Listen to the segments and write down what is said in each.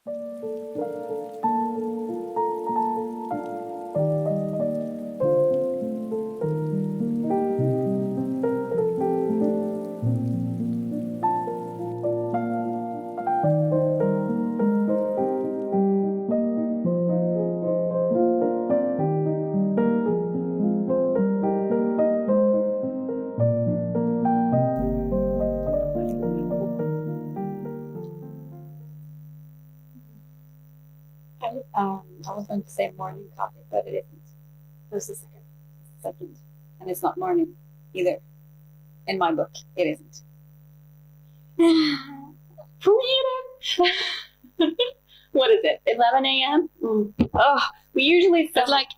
I was going to say morning coffee, but it isn't. There's a second. And it's not morning either. In my book, it isn't. What is it? 11 a.m.? Oh, we usually feel like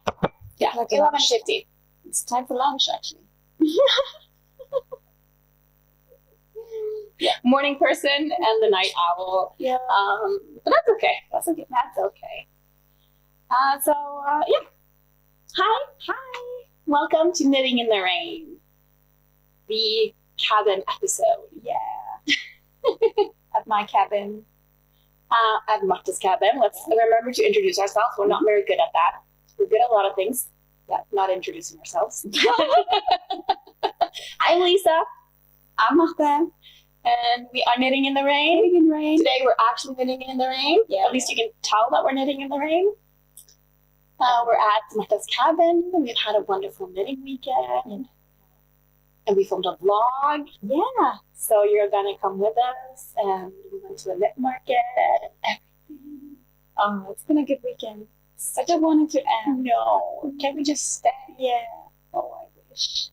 11:50. It's time for lunch, actually. Yeah, morning person and the night owl. Yeah. But that's okay. That's okay. Yeah. Hi. Welcome to Knitting in the Rain, the cabin episode. Yeah. At my cabin. At Marta's cabin. Let's remember to introduce ourselves. We're not very good at that. We're good at a lot of things. Yeah, not introducing ourselves. I'm Lisa. I'm Marta. And we are knitting in the rain. Knitting in the rain. Today we're actually knitting in the rain. Yeah. At least you can tell that we're knitting in the rain. We're at Marta's cabin. We've had a wonderful knitting weekend. And we filmed a vlog. Yeah. So you're going to come with us. And we went to a knit market and everything. Oh, it's been a good weekend. I don't want it to end. No. Can we just stay? Yeah. Oh, I wish.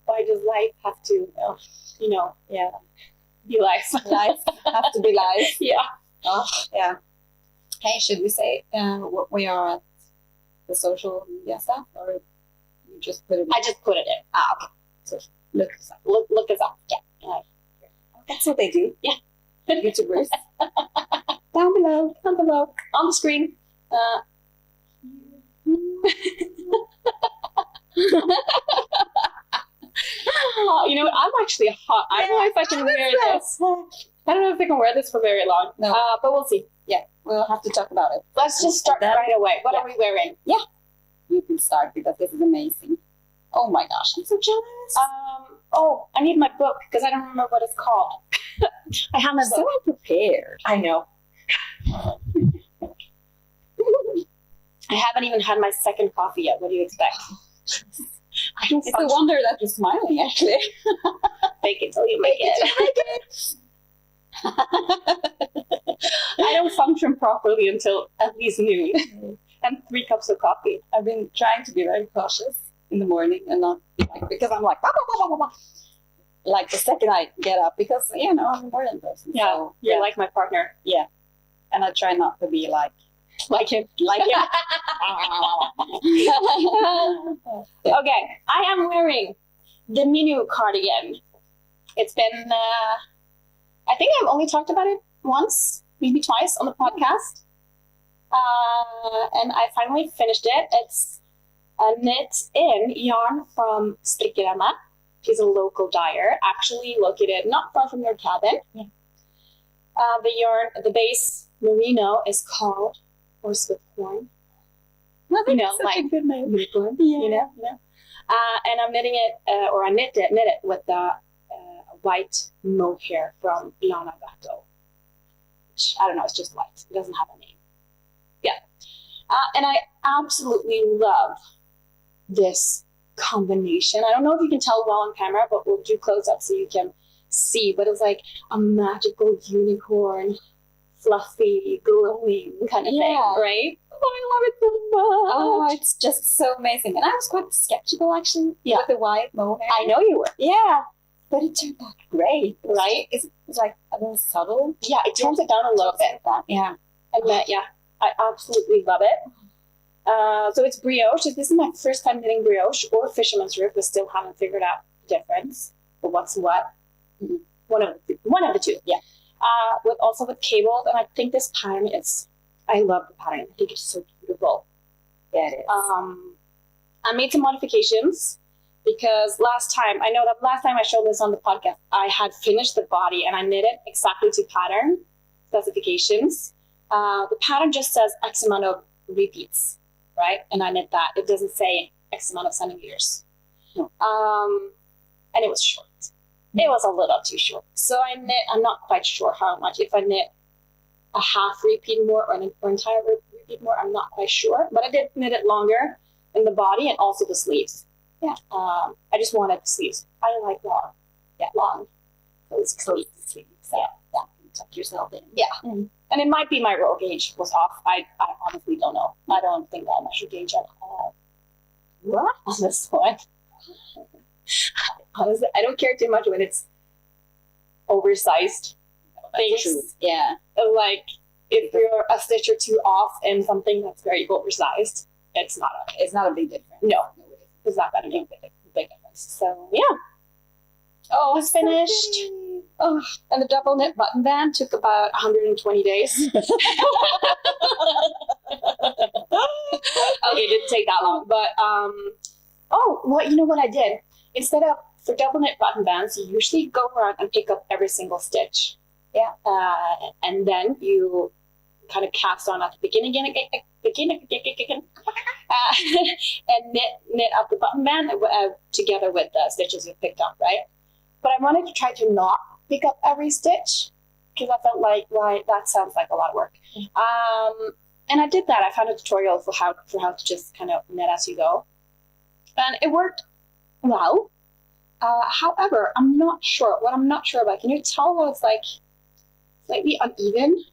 Why does life have to, yeah, be life? Life have to be life. Yeah. Oh, yeah. Hey, should we say what we are at the social media stuff, or you just put it in? I just put it in. Okay. So look us up. Look us up. Yeah. That's what they do. Yeah. YouTubers. Down below. On the screen. You know what? I'm actually hot. I don't know if I can wear this. I don't know if I can wear this for very long. No. But we'll see. Yeah, we'll have to talk about it. Let's just start right away. What are we wearing? Yeah. You can start because this is amazing. Oh my gosh, I'm so jealous. I need my book because I don't remember what it's called. I have my book. So unprepared. I know. I haven't even had my second coffee yet. What do you expect? It's a wonder that you're smiling, actually. Fake it till you make it. I don't function properly until at least noon. And 3 cups of coffee. I've been trying to be very cautious in the morning and not because I'm like, bah, bah, bah, bah, bah, bah. Like the second I get up, because I'm a morning person. Yeah, so, you're like my partner. Yeah. And I try not to be like him. Yeah. Okay, I am wearing the Minou Cardigan. It's been, I think I've only talked about it once, maybe twice on the podcast. And I finally finished it. It's a knit-in yarn from Strickerama. She's a local dyer, actually located not far from your cabin. Yeah. The yarn, the base merino is called horse with horn. Such a good name. Unicorn, Yeah. And I'm knitting it, or I knit it with the white mohair from Lana Gatto. Which, I don't know, it's just white. It doesn't have a name. Yeah. And I absolutely love this combination. I don't know if you can tell well on camera, but we'll do close up so you can see. But it's like a magical unicorn, fluffy, glowing kind of thing, right? Oh, I love it so much. Oh, it's just so amazing. And I was quite skeptical, actually, with the white mohair. I know you were. Yeah. But it turned out great. Right? It's like a little subtle. Yeah, it tones it down a little bit. Yeah. And I absolutely love it. So it's brioche. This is my first time knitting brioche or fisherman's roof. I still haven't figured out the difference. But what's what? Mm-hmm. One of the two. Yeah. With cabled, and I think this pattern is. I love the pattern. I think it's so beautiful. Yeah, it is. I made some modifications because last time I showed this on the podcast, I had finished the body and I knit it exactly to pattern specifications. The pattern just says X amount of repeats, right? And I knit that. It doesn't say X amount of centimeters. No. And it was short. It was a little too short. So I knit, I'm not quite sure how much. If I knit a half repeat more or an entire repeat more, I'm not quite sure. But I did knit it longer in the body and also the sleeves. Yeah. I just wanted the sleeves. I didn't like long. Yeah, long. Close sleeves. Yeah. Tuck yourself in. Yeah. And it might be my roll gauge was off. I honestly don't know. I don't think I measured gauge at all. What? On this one. Honestly, I don't care too much when it's oversized things. Yeah. Like if you're a stitch or two off in something that's very oversized, it's not a big difference. No, it's not that big difference. So yeah. Oh, it's finished. Oh, and the double knit button band took about 120 days. Okay, it didn't take that long, but you know what I did? Instead of for double knit button bands, you usually go around and pick up every single stitch. Yeah. And then you kind of cast on at the beginning and knit up the button band together with the stitches you picked up, right? But I wanted to try to not pick up every stitch because I felt like, that sounds like a lot of work. And I did that. I found a tutorial for how to just kind of knit as you go, and it worked well. However, I'm not sure. What I'm not sure about, can you tell how it's like slightly uneven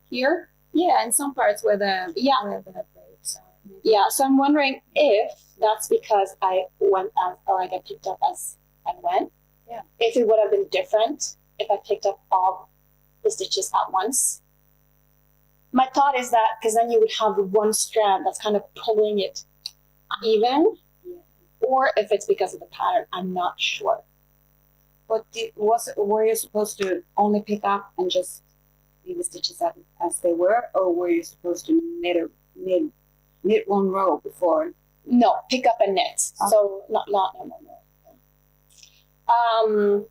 here? Yeah, in some parts where the braids are. Yeah, so I'm wondering if that's because I went I picked up as I went. Yeah. If it would have been different if I picked up all the stitches at once. My thought is that because then you would have one strand that's kind of pulling it even. Or if it's because of the pattern, I'm not sure. But were you supposed to only pick up and just leave the stitches as they were, or were you supposed to knit one row before? No, pick up and knit. Okay. So no.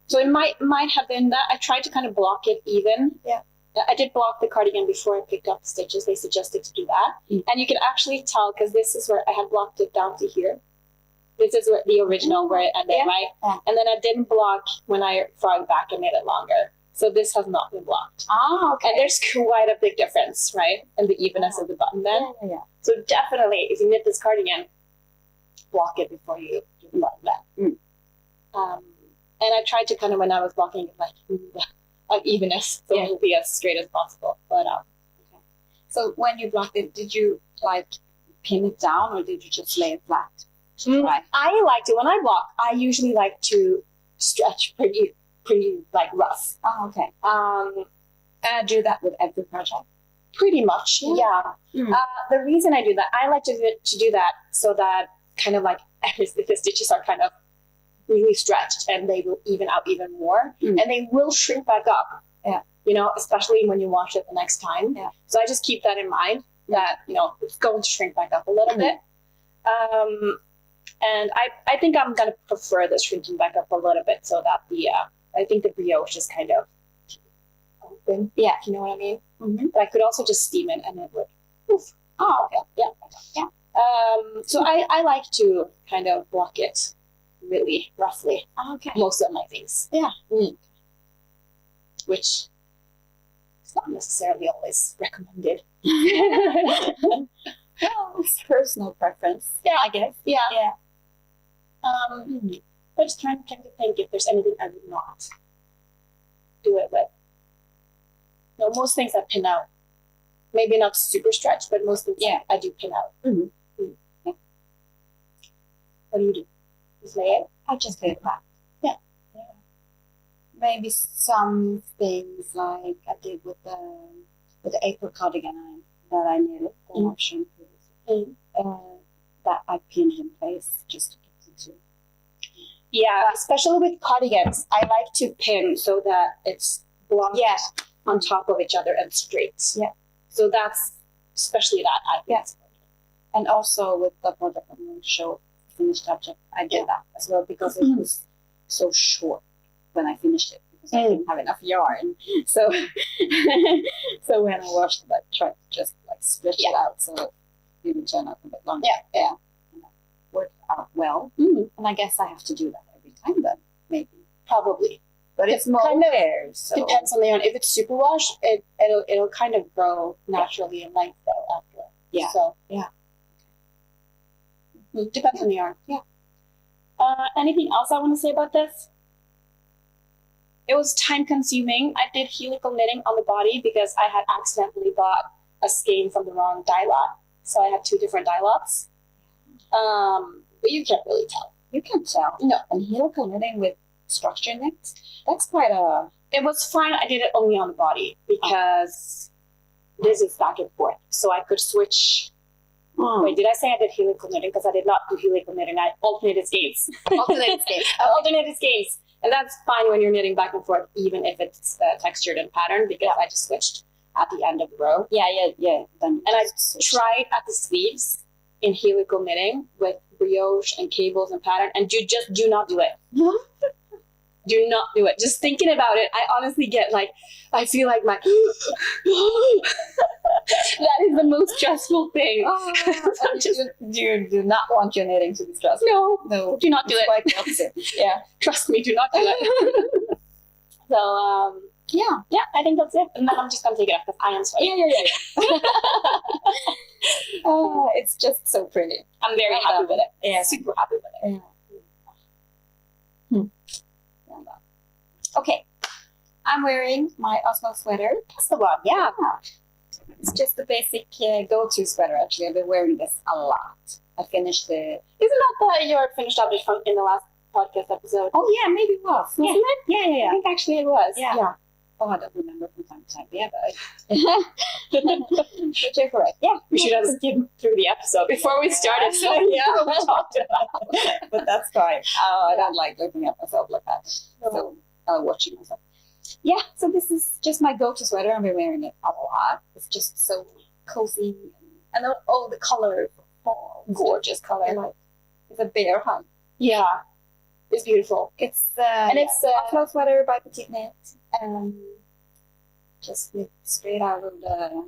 So it might have been that I tried to kind of block it even. Yeah. I did block the cardigan before I picked up the stitches. They suggested to do that, and you can actually tell because this is where I had blocked it down to here. This is where the original where it ended, right? Yeah. And then I didn't block when I frog back and made it longer. So this has not been blocked. Oh, okay. And there's quite a big difference, right? And the evenness of the button band. Yeah. So definitely, if you knit this cardigan, block it before you do the button band. And I tried to kind of, when I was blocking it, like evenness, so it will be as straight as possible. But okay. So when you blocked it, did you like pin it down or did you just lay it flat? Right. I like to, when I block, I usually like to stretch pretty like rough. Oh, okay. And I do that with every project. Pretty much, yeah. The reason I do that, I like to do that so that kind of like the stitches are kind of really stretched and they will even out even more, and they will shrink back up. Yeah. You know, especially when you wash it the next time. Yeah. So I just keep that in mind that it's going to shrink back up a little bit. And I think I'm going to prefer the shrinking back up a little bit so that I think the brioche is kind of open. Yeah, you know what I mean? Mm-hmm. But I could also just steam it and it would. Oof. Oh, okay. Yeah. So I like to kind of block it really roughly. Okay. Most of my things. Yeah. Which is not necessarily always recommended. Well, it's personal preference. Yeah, I guess. Yeah. But just trying to think if there's anything I would not do it with. Most things I pin out. Maybe not super stretched, but most things I do pin out. Yeah. What do you do? Just lay it? I just lay it flat. Yeah. Maybe some things like I did with the April cardigan that I knitted, the option that I pinned in place just to get it to. Yeah, especially with cardigans, I like to pin so that it's blocked on top of each other and straight. Yeah. So that's especially that I think. And also with the project I'm going to show, finished object, I did that as well because it was so short when I finished it because because I didn't have enough yarn. So, so when I washed it, I tried to just like stretch it out so it would turn out a bit longer. Yeah. And that worked out well. And I guess I have to do that every time then, maybe. Probably. But it's more kind of hair, so depends on the yarn. If it's superwash, it'll kind of grow naturally in length though after. Yeah. So depends on the yarn. Yeah. Anything else I want to say about this? It was time consuming. I did helical knitting on the body because I had accidentally bought a skein from the wrong dye lot. So I had 2 different dye lots. But you can't really tell. you can tell. No. And helical knitting with structure knit, that's quite a... It was fine. I did it only on the body because this is back and forth. So I could switch. Wait, did I say I did helical knitting? Because I did not do helical knitting. I alternated skeins. Alternated skeins. Alternated skeins. And that's fine when you're knitting back and forth, even if it's textured and patterned, because I just switched at the end of the row. Yeah. Then and I tried at the sleeves in helical knitting with brioche and cables and pattern, and you just do not do it. Do not do it. Just thinking about it, I honestly get like, I feel like my, that is the most stressful thing. You do not want your knitting to be stressful. No, do not do it. Quite the opposite. Yeah. Trust me, do not do it. So, yeah, I think that's it. And then I'm just going to take it off because I am sweating. Oh, it's just so pretty. I'm very happy with it. Yeah. Super happy with it. Yeah. Okay, I'm wearing my Oslo sweater. That's the one, yeah. It's just the basic go-to sweater, actually. I've been wearing this a lot. I finished the... Isn't that your finished object from in the last podcast episode? Oh, yeah, maybe it was. Wasn't it? Yeah. I think actually it was. Yeah. Oh, I don't remember from time to time. Yeah, but you're correct. Yeah. We should have skimmed through the episode before we started. So yeah, we talked about. But that's fine. I don't like looking at myself like that. So watching myself. Yeah, so this is just my go-to sweater. I've been wearing it a lot. It's just so cozy. And the color, gorgeous color. Like, it's a bear hug. Yeah. It's beautiful. It's it's Oslo sweater by Petiteknit. Just straight out of the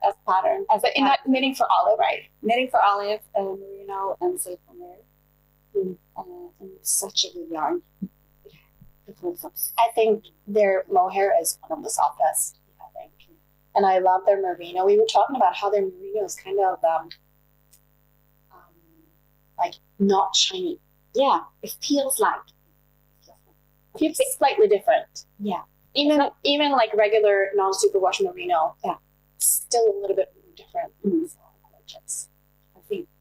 as pattern. But in that knitting for olive, right? Knitting for olive, merino, and silkwool. And it's such a good yarn. I think their mohair is one of the softest. I think, and I love their merino. We were talking about how their merino is kind of like not shiny. Yeah, it feels like. It's slightly different. Yeah. Even like regular non-superwash merino, still a little bit different.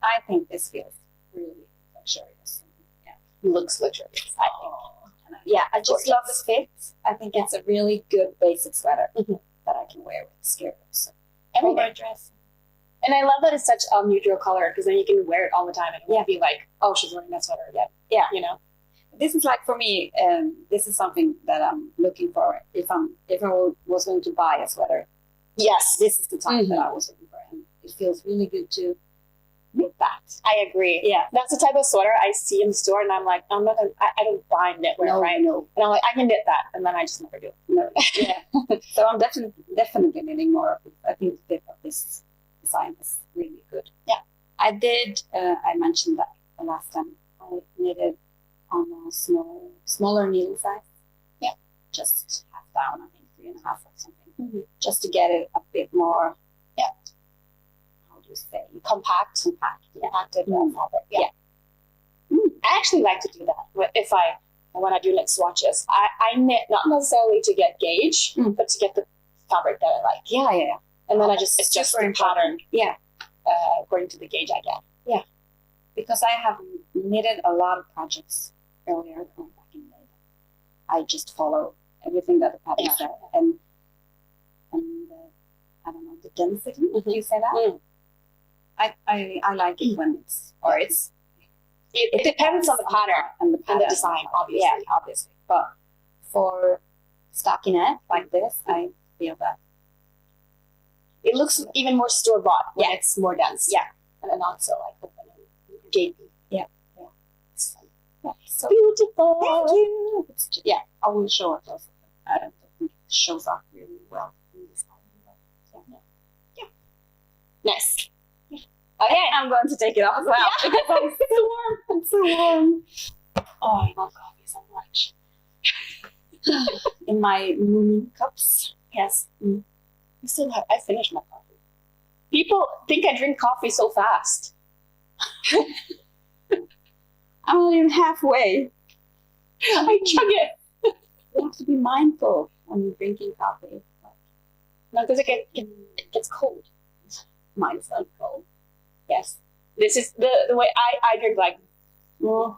I think this feels really luxurious. Yeah, looks luxurious. I think. Yeah, I just love the fit. I think it's a really good basic sweater that I can wear with skirts, every dress. And I love that it's such a neutral color because then you can wear it all the time and it won't be like, oh, she's wearing that sweater again. Yeah, you know. This is like for me. This is something that I'm looking for. If I was going to buy a sweater, yes, this is the type that I was looking for, and it feels really good to knit that. I agree. Yeah, that's the type of sweater I see in the store, and I'm like, I'm not gonna. I don't buy knitwear, right? No. And I'm like, I can knit that, and then I just never do. No. Yeah. So I'm definitely knitting more of it. I think the fit of this design is really good. Yeah, I did. I mentioned that the last time I knitted on a smaller needle size. Yeah, just half down, I think 3.5 or something, just to get it a bit more. Yeah, how do you say compacted fabric. Yeah. I actually like to do that when I do knit swatches. I knit not necessarily to get gauge, but to get the fabric that I like. Yeah. And then it's just the pattern. Yeah, according to the gauge I get. Yeah, because I have knitted a lot of projects earlier, going back in May. I just follow everything that the pattern said, and I don't know, the density. You say that? I like it when it depends on the pattern and the design, obviously. Yeah, obviously. But for stockinette like this, I feel that it looks even more store bought when it's more dense. Yeah, and not so like open and gapey. Yeah. So Beautiful. thank you. Yeah, I will show it also. I don't think it shows up really well in this album. Yeah. Nice. Okay, I'm going to take it off as well because I'm so warm. I'm so warm. oh, I love coffee so much. In my cups. Yes. I finished my coffee. People think I drink coffee so fast. I'm not even halfway. I chug it. You have to be mindful when you're drinking coffee. No, because it gets cold. Mine's not cold. Yes. This is the way I drink, like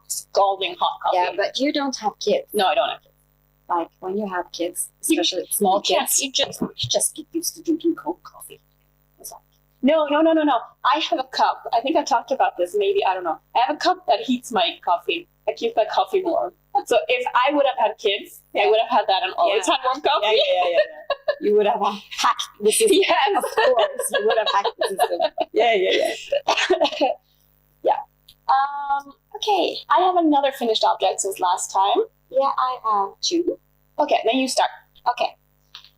scalding hot coffee. Yeah, but you don't have kids. No, I don't have kids. Like when you have kids, especially small kids, You just get used to drinking cold coffee. No. I have a cup. I think I talked about this. Maybe, I don't know. I have a cup that heats my coffee. I keep my coffee warm. So if I would have had kids, I would have had that and always had warm coffee. Yeah. You would have hacked the system. Yes. Of course, you would have hacked the system. Yeah. Yeah. Okay. I have another finished object since last time. Yeah, I have two. Okay, then you start. Okay.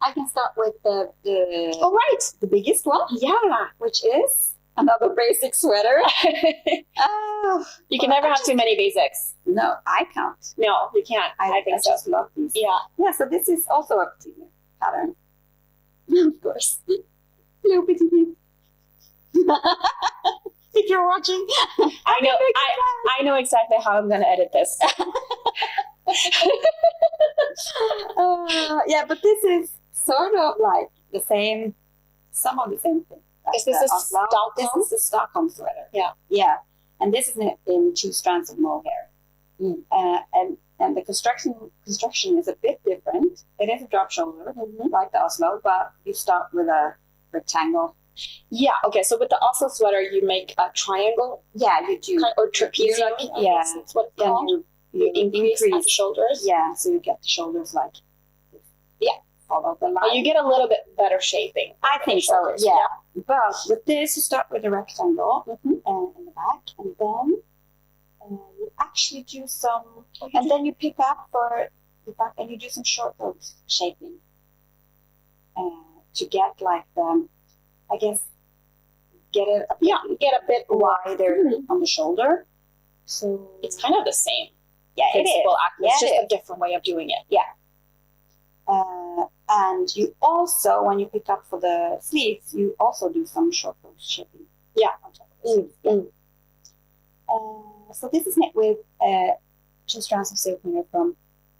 I can start with the Oh, right. the biggest one, Yeah. which is another basic sweater. Oh, You can never have too many basics. no, I can't. No, you can't. I think so. just love these. Yeah. Yeah, so this is also a Petiteknit pattern. Of course. Hello, Petiteknit. If you're watching. I know exactly how I'm going to edit this. Yeah, but this is sort of like the same, some of the same thing. Like Is this the a Oslo. Stockholm? This is the Stockholm sweater. Yeah. Yeah, and this is in 2 strands of mohair. And the construction is a bit different. It is a drop shoulder, like the Oslo, but you start with a rectangle. Yeah, okay, so with the Oslo sweater, you make a triangle Yeah, you do. or trapezium. Yeah. That's what it's Then called. You increase at the shoulders. Yeah, so you get the shoulders like, follow the line. Oh, you get a little bit better shaping. I for think the so, shoulders, yeah. But with this, you start with a rectangle in the back, and then you actually do some, and then you pick up for the back, and you do some short rows shaping to get like the, I guess, get it get a bit wider on the shoulder. So It's kind of the same. yeah, it is. Principle act. It's Yeah, just it a different way of doing it. And you also, when you pick up for the sleeves, you also do some short row shaping. Yeah. On top of the sleeves. So this is knit with 2 strands of silk hair from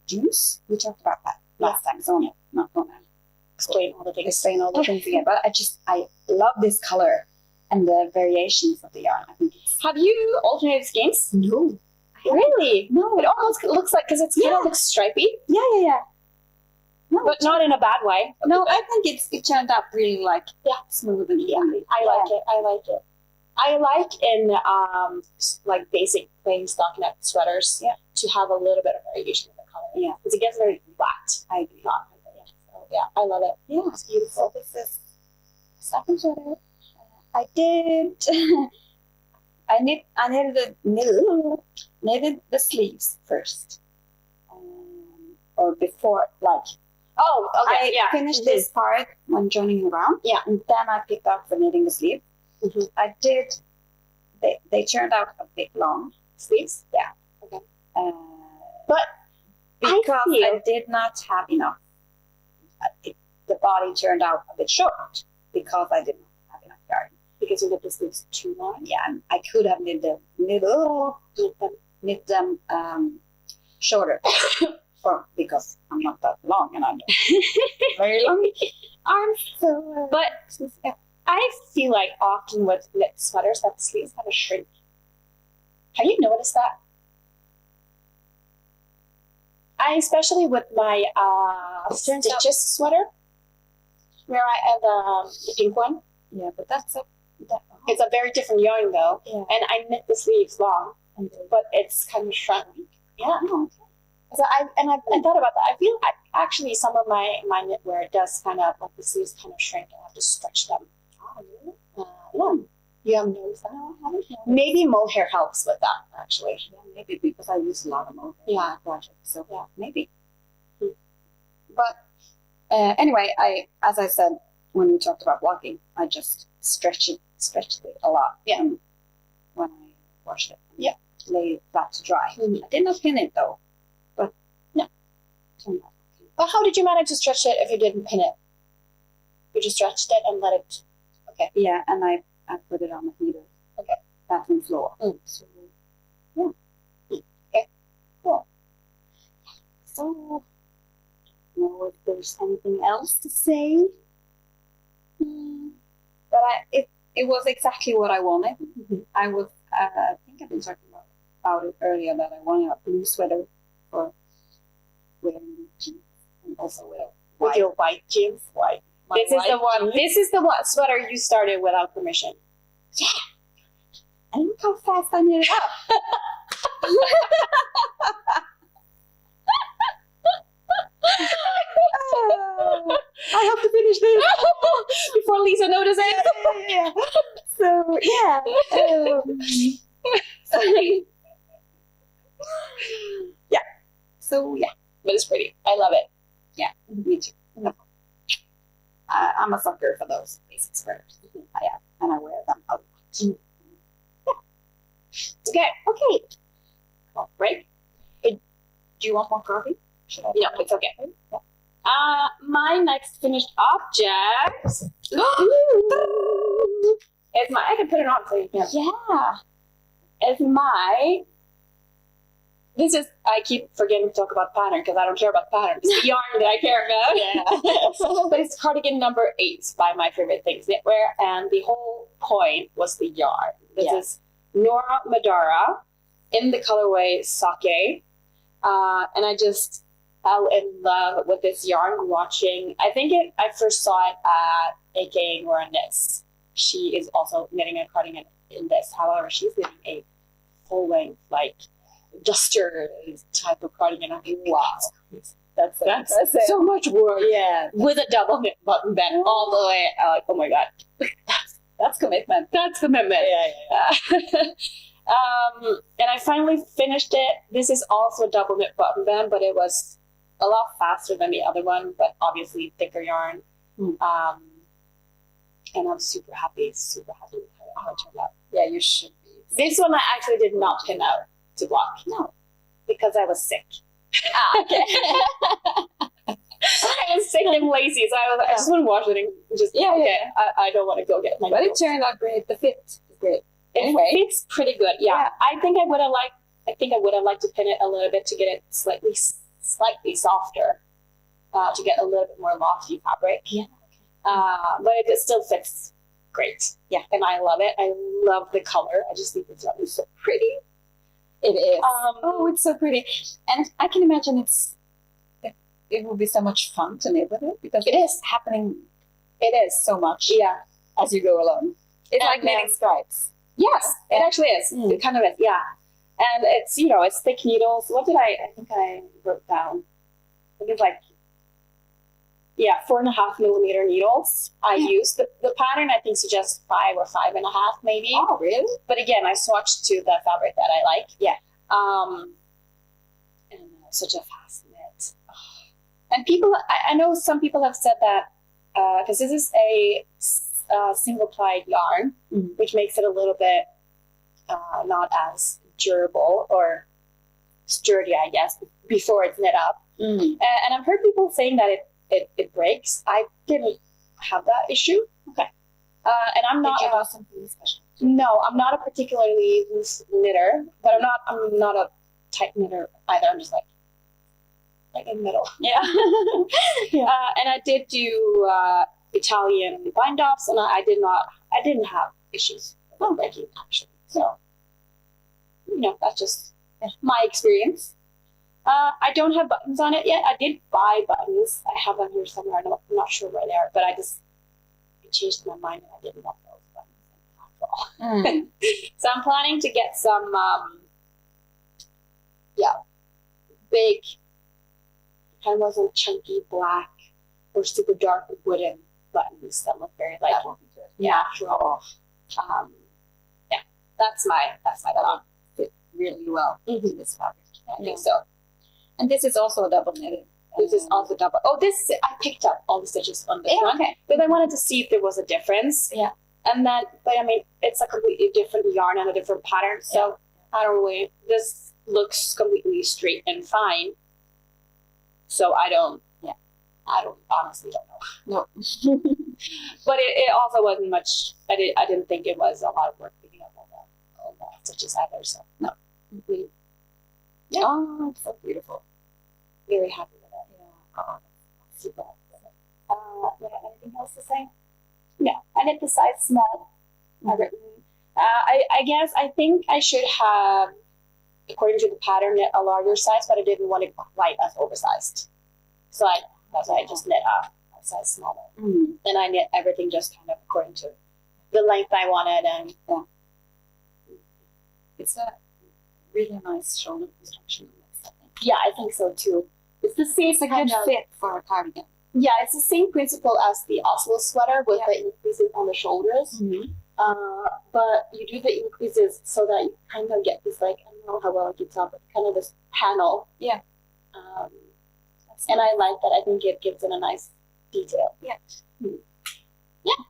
Juice. We talked about that last time, so I'm not going to Explain all the things. explain all the things again. But I love this color and the variations of the yarn. I think it's Have you alternated skeins? no, Really? no, It almost looks like, because it's kind of looks stripy, yeah. No, but not in a bad way. no, I think it turned out really like smooth and evenly. I like it. I like in like basic plain stockinette sweaters to have a little bit of variation in the color. Yeah. Because it gets very flat. I agree. So, yeah, I love it. Yeah, it's beautiful. This is second sweater. I did. I knitted the sleeves first, or before, like. Oh, okay. I finished this part when joining around. Yeah. And then I picked up for knitting the sleeve. Mm-hmm. I did. They turned out a bit long Sleeves? Yeah. Okay. But because feel- I did not have enough. The body turned out a bit short because I did not have enough yarn. Because you get the sleeves too long. Yeah, and I could have knit them shorter. Because I'm not that long and I'm very long arms. So, But I feel like often with knit sweaters that the sleeves kind of shrink. Have you noticed that? Especially with my stitches sweater, where I have the pink one. yeah, but that's It's a very different yarn though, yeah. and I knit the sleeves long, but it's kind of shrunk. Yeah. So I thought about that. I feel actually some of my knitwear does kind of like the sleeves kind of shrink, and I have to stretch them. Oh, really? Yeah. You haven't noticed that? No, I haven't. Maybe mohair helps with that actually. Yeah, maybe be because I use a lot of mohair in my project. So maybe. But anyway, as I said when we talked about blocking, I just stretched it a lot. Yeah. When I washed it. Yeah. Lay it flat to dry. I did not pin it though. But no. But how did you manage to stretch it if you didn't pin it? You just stretched it and let it. Okay. Yeah, and I put it on the heater. Okay. Bathroom floor. So, yeah. Okay. Cool. So, I don't know if there's anything else to say. But it was exactly what I wanted. I was. I think I've been talking about it earlier that I wanted a blue sweater for wearing jeans and also with your white jeans. White. This is the one. This is the one sweater you started without permission. Yeah. And look how fast I knit it up. I have to finish this before Lisa notices. Yeah. So yeah. Yeah. So yeah. But it's pretty. I love it. Yeah. Me too. I'm a sucker for those basic sweaters. I am, and I wear them a lot. Yeah. Okay. Well, break. Do you want more coffee? Should I? No, it's okay. Yeah. My next finished object is my. I can put it on so you can. Yeah. Is my. This is, I keep forgetting to talk about pattern because I don't care about patterns. It's the yarn that I care about. Yeah. But it's Cardigan number 8 by My Favorite Things Knitwear. And the whole point was the yarn. This is Nora Madara in the colorway Sake. And I just fell in love with this yarn watching. I first saw it at AKA Nora Knits. She is also knitting a cardigan in this. However, she's knitting a full length, like, duster type of cardigan. I'm like, wow, that's so much work. Yeah, with a double knit button band all the way. I'm like, oh my god, that's commitment. That's commitment. Yeah. And I finally finished it. This is also a double knit button band, but it was a lot faster than the other one. But obviously thicker yarn. And I'm super happy with how it turned out. Yeah, you should be. This one I actually did not pin out to block. No. Because I was sick. Okay. I was sick and lazy, so I just want to wash it and just, I don't want to go get my But it turned out great. The fit is great. Anyway. It fits pretty good, yeah. I think I would have liked to pin it a little bit to get it slightly softer, to get a little bit more lofty fabric. Yeah. But it still fits great. Yeah. And I love it. I love the color. I just think it's so pretty. It is. It's so pretty. And I can imagine it will be so much fun to knit with it because it is happening. It is so much. Yeah. As you go along. It's like knitting stripes. Yes, it actually is. It kind of is, yeah. And it's, it's thick needles. What did I think I wrote down? I think it's like, 4.5 millimeter needles. I used the pattern, I think, suggests 5 or 5.5 maybe. Oh, really? But again, I swatched to the fabric that I like. Yeah. And such a fast knit. And people, I know some people have said that, because this is a single plied yarn, which makes it a little bit not as durable or sturdy, I guess, before it's knit up. And I've heard people saying that it breaks. I didn't have that issue. Okay. And I'm not. Did you do something special? No, I'm not a particularly loose knitter, but I'm not a tight knitter either. I'm just like in the middle. Yeah. And I did do Italian bind offs, and I didn't have issues with breaking actually. So that's just my experience. I don't have buttons on it yet. I did buy buttons. I have them here somewhere. I'm not sure where they are, but I changed my mind and I didn't want those buttons at all. So I'm planning to get some, big, kind of wasn't chunky black or super dark wooden buttons that look very natural. That's my thought. really well to this fabric. I think so. And this is also a double knitted. This is also double. Oh, this I picked up all the stitches on this one, but I wanted to see if there was a difference. Yeah. And then, but I mean, it's a completely different yarn and a different pattern, so I don't really. This looks completely straight and fine. So I don't honestly don't know. No. But it also wasn't much. I didn't think it was a lot of work picking up all the stitches either. So no. Yeah. Oh, it's so beautiful. Very happy with it. Yeah. Oh, super happy with it. Do I have anything else to say? No. I knit the size small. I've written. I guess I think I should have, according to the pattern, knit a larger size, but I didn't want it quite as oversized. So that's why I just knit a size smaller. Mm. And I knit everything just kind of according to the length I wanted. And it's a really nice shoulder construction. Yeah, I think so too. It's the same good fit for a cardigan. Yeah, it's the same principle as the Oslo sweater with the increases on the shoulders. Mm-hmm. But you do the increases so that you kind of get this, like, I don't know how well I can tell, but kind of this panel. Yeah. And I like that. I think it gives it a nice detail. Yeah. Mm. Yeah.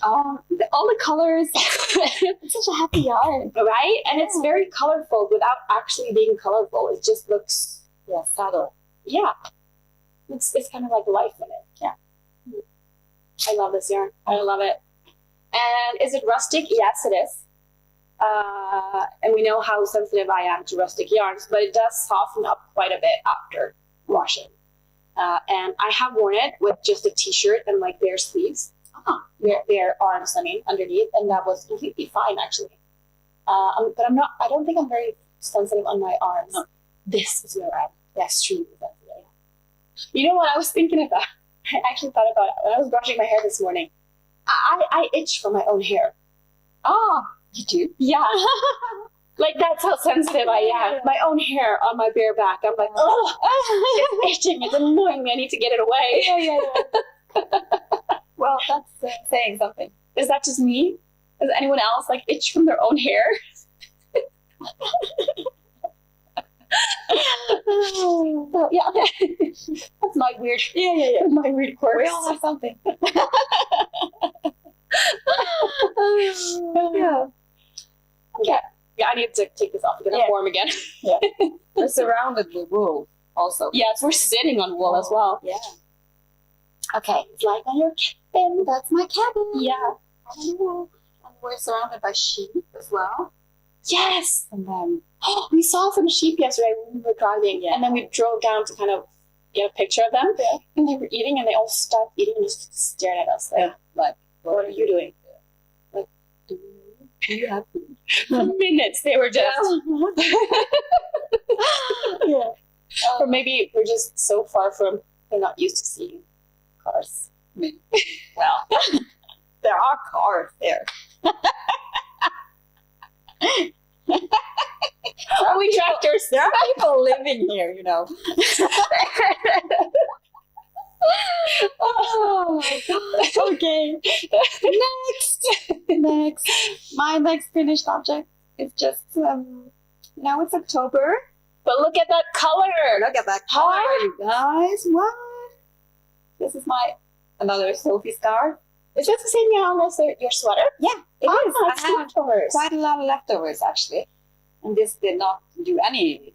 All the colors. It's such a happy yarn, right? And it's very colorful without actually being colorful. It just looks subtle. Yeah. It's kind of like life in it. Yeah. I love this yarn. I love it. And is it rustic? Yes, it is. And we know how sensitive I am to rustic yarns, but it does soften up quite a bit after washing. And I have worn it with just a t-shirt and like bare sleeves, bare arms, I mean, underneath, and that was completely fine actually. But I don't think I'm very sensitive on my arms. No. This is where I'm extremely sensitive. You know what I was thinking about? I actually thought about it when I was brushing my hair this morning. I itch for my own hair. Oh, you do? Yeah. Like, that's how sensitive I am. My own hair on my bare back. I'm like, oh, it's itching. It's annoying me. I need to get it away. Well, that's saying something. Is that just me? Does anyone else like itch from their own hair? So, yeah, that's my weird. My weird quirks. We all have something. Yeah. Okay. Yeah, I need to take this off. I'm gonna warm again. Yeah. We're surrounded with wool also. Yes, we're sitting on wool as well. Yeah. Okay. It's like on your cabin. That's my cabin. Yeah. And we're surrounded by sheep as well. Yes. And then we saw some sheep yesterday when we were driving, and then we drove down to kind of get a picture of them. Yeah. And they were eating, and they all stopped eating and just stared at us. Like, what are you doing? Like, do you have food? For minutes, they were just. Yeah. Or maybe we're just so far from. They're not used to seeing cars. Maybe. Well, there are cars there. Are we tractors? There are people living here, you know. Oh my god. Okay. Next. My next finished object is just now it's October. But look at that color. Look at that color, you guys. What? This is another Sophie Scarf. Is this the same yarn as your sweater? Yeah, it is. I have quite a lot of leftovers actually. And this did not do any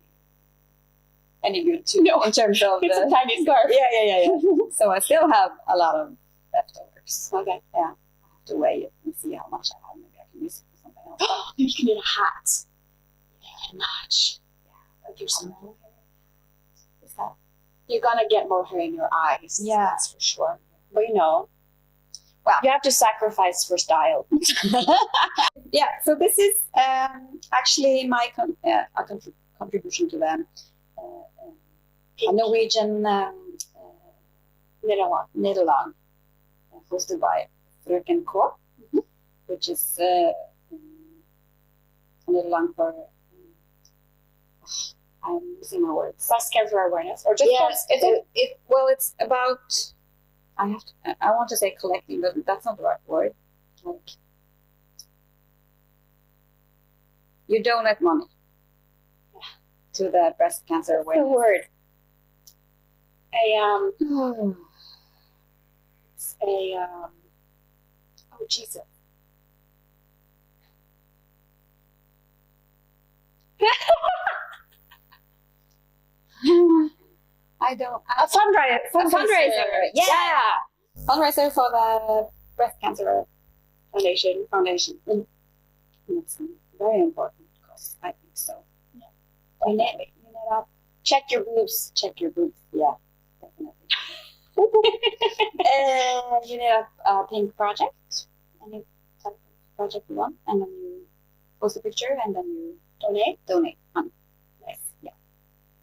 good to in terms of it's a tiny scarf. Yeah. So I still have a lot of leftovers. Okay. Yeah. I have to weigh it and see how much I have. Maybe I can use it for something else. You can get a hat. Yeah, match. Yeah. Like your some hair. What's that? You're gonna get more hair in your eyes. Yeah. That's for sure. But you know, you have to sacrifice for style. Yeah, so this is actually my contribution to them. A Norwegian knit-along hosted by Frøken K, which is a knit-along for, I'm losing my words. Breast cancer awareness, or just it's about. I want to say collecting, but that's not the right word. Like, you donate money to the breast cancer The awareness. word. Oh Jesus. I don't. A fundraiser. Yeah. Fundraiser for the breast cancer Foundation. foundation. It's a very important cause. I think so. Yeah. You need up. Check your boobs. Check your boobs. Yeah, definitely. You need a pink project. Any type of project you want, and then you post a picture, and then you donate money. Nice. Yeah.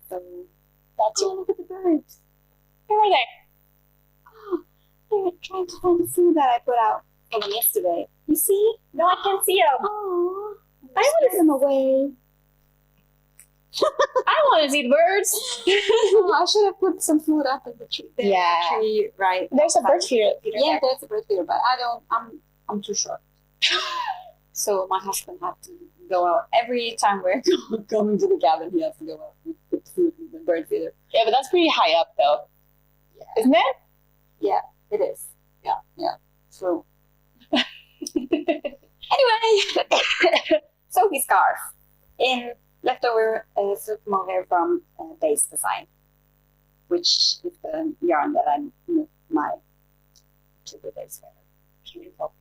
So That's oh, look at the birds. Where are they? Oh, they're trying to find the food that I put out for them yesterday. You see? No, I can't see them. Oh, I I wanna scared them away. I want to see the birds. Oh, I should have put some food up in the tree. Yeah. Tree, right. There's a bird outside. feeder. Yeah, there's a bird feeder, but I don't. I'm too short. So my husband had to go out every time we're going to the cabin. He has to go out and put food in the bird feeder. Yeah, but that's pretty high up, though. Yeah, Isn't it? yeah, it is. Yeah. So anyway, Sophie Scarf in leftover silk mohair from Base Design, which is the yarn that I knit my two-day sweater. Beautiful,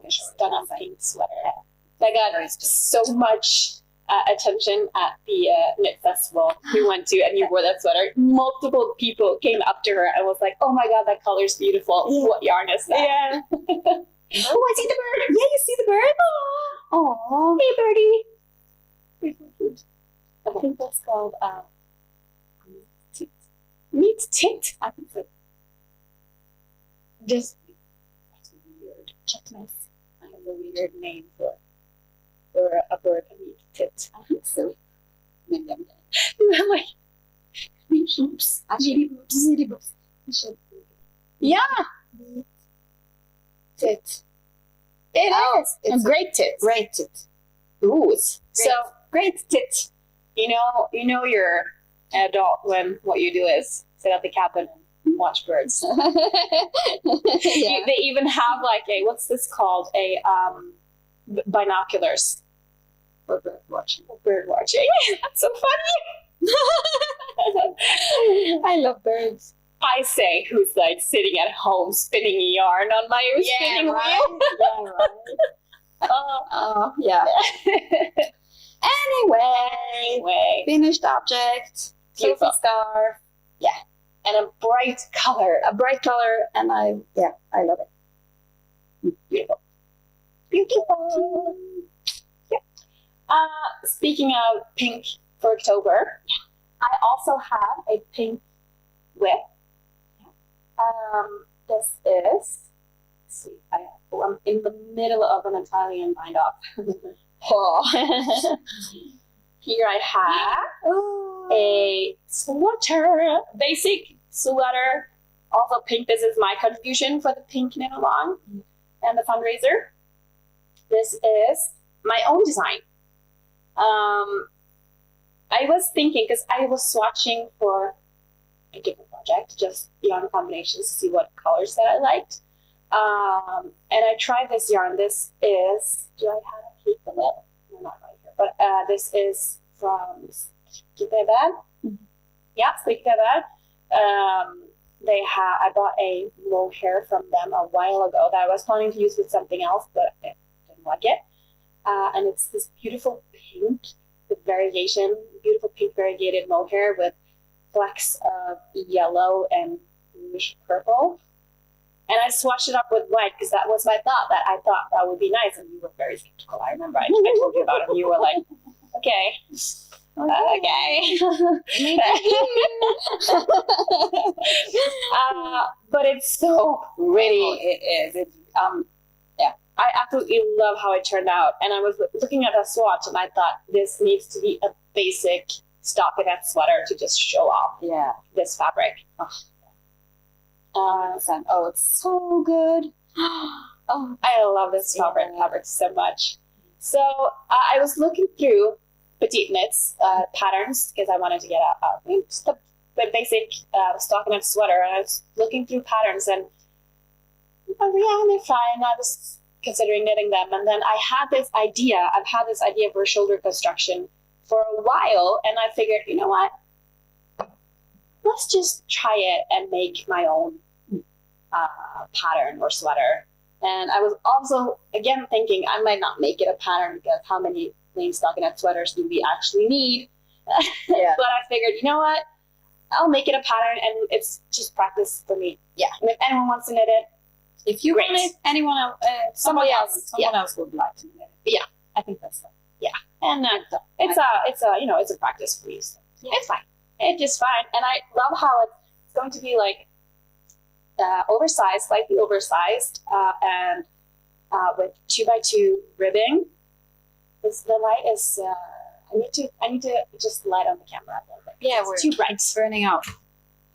Stunning pink sweater. That got so much attention at the knit festival we went to, and you wore that sweater. Multiple people came up to her and was like, "Oh my god, that color's beautiful. Yeah. What yarn is that?" Yeah. Oh, I see the bird. Yeah, you see the bird? Oh, Hey, birdie. I think that's called Meat tit. I think so. Just That's weird. nice. I have a weird name for a bird. A meat tit. I think so. Maybe I'm getting Like, oops. Meaty boobs. I should. yeah. Tit. It Oh, is. it's a great tit. Great tit. Ooh. Great. So great tit. You know you're an adult when what you do is sit at the cabin and watch birds. Yeah. They even have like a what's this called? A binoculars For bird watching. for bird watching. That's so funny. I love birds. I say, who's like sitting at home spinning yarn on my spinning wheel. Yeah, right. Oh, yeah. Anyway, finished object. Beautiful. Sophie Scarf. And a bright color. A bright color, and I love it. Beautiful. Beautiful. Yeah. Speaking of pink for October, I also have a pink whip. This is, let's see, I'm in the middle of an Italian bind off. Here I have a sweater, basic sweater, also pink. This is my contribution for the pink knit along and the fundraiser. This is my own design. I was thinking, because I was swatching for a different project, just yarn combinations to see what colors that I liked. And I tried this yarn. This is, do I have a peek of it? No, not right here. But this is from Stockholm. Yeah, Stockholm. I bought a mohair from them a while ago that I was planning to use with something else, but I didn't like it. And it's this beautiful pink with variegation, beautiful pink variegated mohair with flecks of yellow and bluish purple. And I swatched it up with white because that was my thought, that I thought that would be nice. And you were very skeptical. I remember I told you about it and you were like, okay. But it's so pretty. Oh, it is. It's, I absolutely love how it turned out. And I was looking at a swatch and I thought this needs to be a basic stockinette sweater to just show off yeah. this fabric. Oh, it's so good. Oh, I love this fabric so much. So I was looking through Petiteknit patterns because I wanted to get just the basic stockinette sweater, and I was looking through patterns and they're fine. I was considering knitting them, and then I've had this idea for a shoulder construction for a while, and I figured, you know what, let's just try it and make my own pattern or sweater. And I was also again thinking I might not make it a pattern because how many plain stockinette sweaters do we actually need? Yeah. But I figured, you know what, I'll make it a pattern, and it's just practice for me. Yeah. And if anyone wants to knit it, if you want it, anyone else, someone else would like to knit it. Yeah, I think that's fine. Yeah, and it's a practice for you. So yeah. It's fine. It's just fine, and I love how it's going to be like oversized, slightly oversized, and with 2x2 ribbing. The light is. I need to just light on the camera a little bit. Yeah, it's too bright. It's burning out.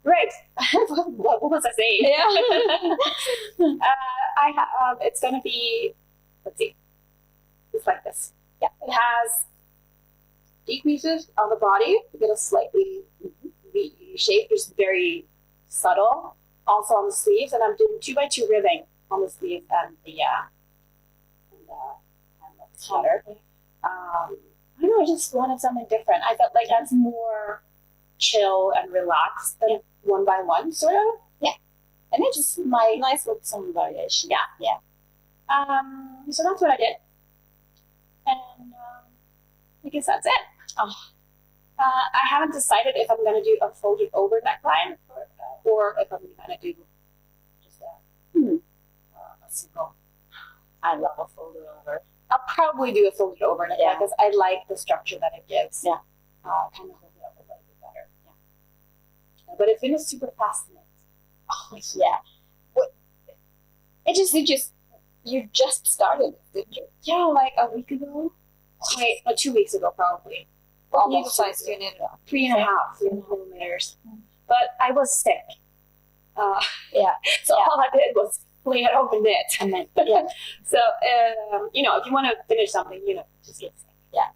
Right. what was I saying? Yeah. It's going to be, let's see. It's like this. Yeah. It has decreases on the body to get a slightly V shape, just very subtle. Also on the sleeves, and I'm doing 2x2 ribbing on the sleeves and the sweater. I know, I just wanted something different. I felt like that's more chill and relaxed than 1x1 sort of. Yeah. And it's just nice with some variation. Yeah, yeah. So that's what I did. And I guess that's it. I haven't decided if I'm going to do a folded over neckline or if I'm going to do just a single. I love a folded over. I'll probably do a folded over neckline because I like the structure that it gives. Yeah. Kind of hold it up a little bit better. Yeah. But it finished super fast. Oh yeah. You just started, didn't you? Yeah, like a week ago. Wait, 2 weeks ago probably. Almost size you knitted on 3.5 millimeters. But I was sick. So all I did was lay it over knit. And then, So, if you want to finish something, just get sick. Yeah.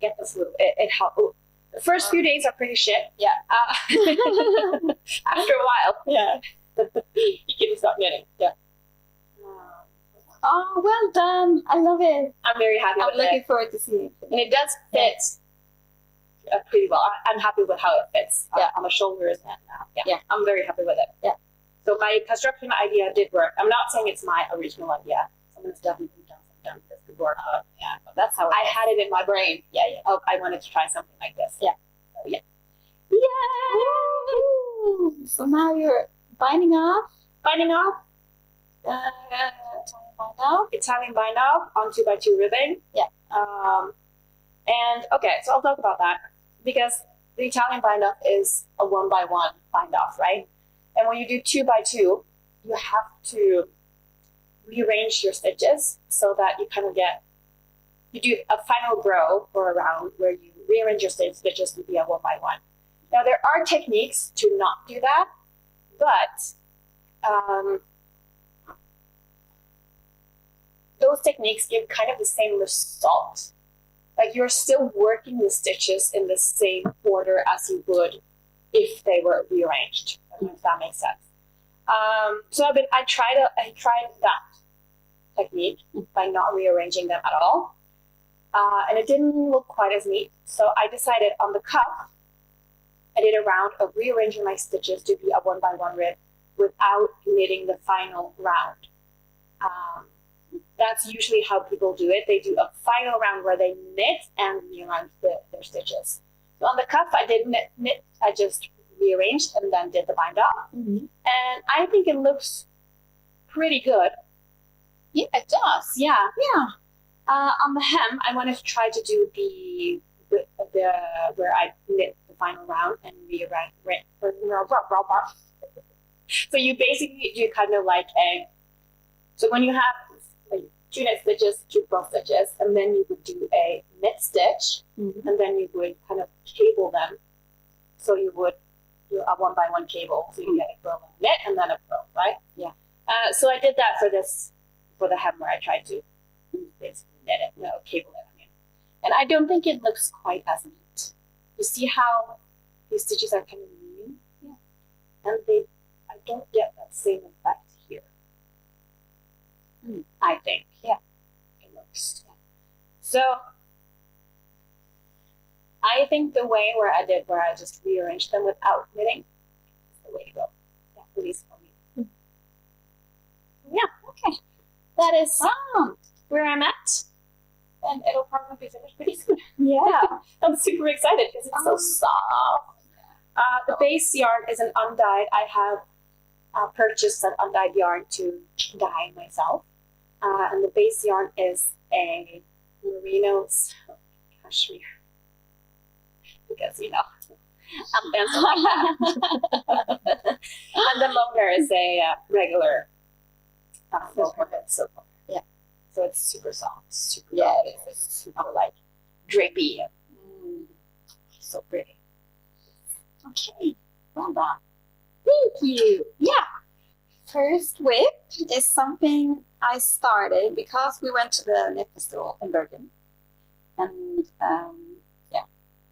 Get this little, it helps. The first few days are pretty shit. Yeah. After a while. Yeah. You can start knitting. Yeah. Oh, well done. I love it. I'm very happy with it. I'm looking forward to seeing it. And it does fit pretty well. I'm happy with how it fits on the shoulders. And I'm very happy with it. Yeah. So my construction idea did work. I'm not saying it's my original idea. Someone's definitely done this before. But that's how I had it in my brain. Yeah. Oh, I wanted to try something like this. Yeah. So, yeah. Yay! So now you're binding off. Italian bind off on 2x2 ribbing. Yeah. And okay, so I'll talk about that because the Italian bind off is a 1x1 bind off, right? And when you do 2x2, you have to rearrange your stitches so that you kind of you do a final row or a round where you rearrange your stitches to be a 1x1. Now there are techniques to not do that, but those techniques give kind of the same result. Like you're still working the stitches in the same order as you would if they were rearranged. I don't know if that makes sense. So I tried that technique by not rearranging them at all, and it didn't look quite as neat. So I decided on the cuff, I did a round of rearranging my stitches to be a 1x1 rib without knitting the final round. That's usually how people do it. They do a final round where they knit and rearrange their stitches. So on the cuff, I didn't knit. I just rearranged and then did the bind off. Mm-hmm. And I think it looks pretty good. Yeah, it does. Yeah. On the hem, I wanted to try to do the where I knit the final round and rearrange. So you basically do kind of like so when you have like 2 knit stitches, 2 cross stitches, and then you would do a knit stitch, and then you would kind of cable them. So you would do a 1x1 cable, so you get a purl and knit, and then a purl, right? Yeah. So I did that for the hem where I tried to basically knit it, cable it. And I don't think it looks quite as neat. You see how these stitches are kind of new? Yeah. And I don't get that same effect here. I think. Yeah. It looks. Yeah. So I think the way where I just rearranged them without knitting is the way to go. Yeah, at least for me. Yeah, okay. That is where I'm at. And it'll probably be finished pretty soon. Yeah. I'm super excited because it's so soft. The base yarn is an undyed. I have purchased an undyed yarn to dye myself. And the base yarn is a merino cashmere. Because, I'm dancing like that. And the mohair is a regular mohair. Yeah. So it's super soft. Super soft. It's super, drapey. So pretty. Okay. Well done. Thank you. Yeah. First whip is something I started because we went to the knit festival in Bergen. And,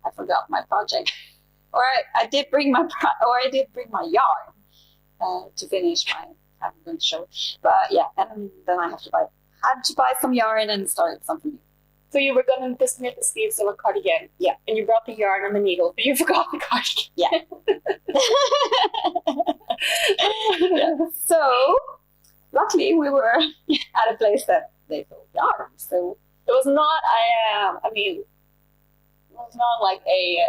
I forgot my project, or I did bring my yarn to finish my. I'm going to show, but yeah, and then I had to buy some yarn and start something new. So you were going to knit the sleeves of a cardigan, yeah, and you brought the yarn and the needle, but you forgot the cardigan. Yeah. Yeah. So luckily we were at a place that they sold yarn, so it was not. It's not like a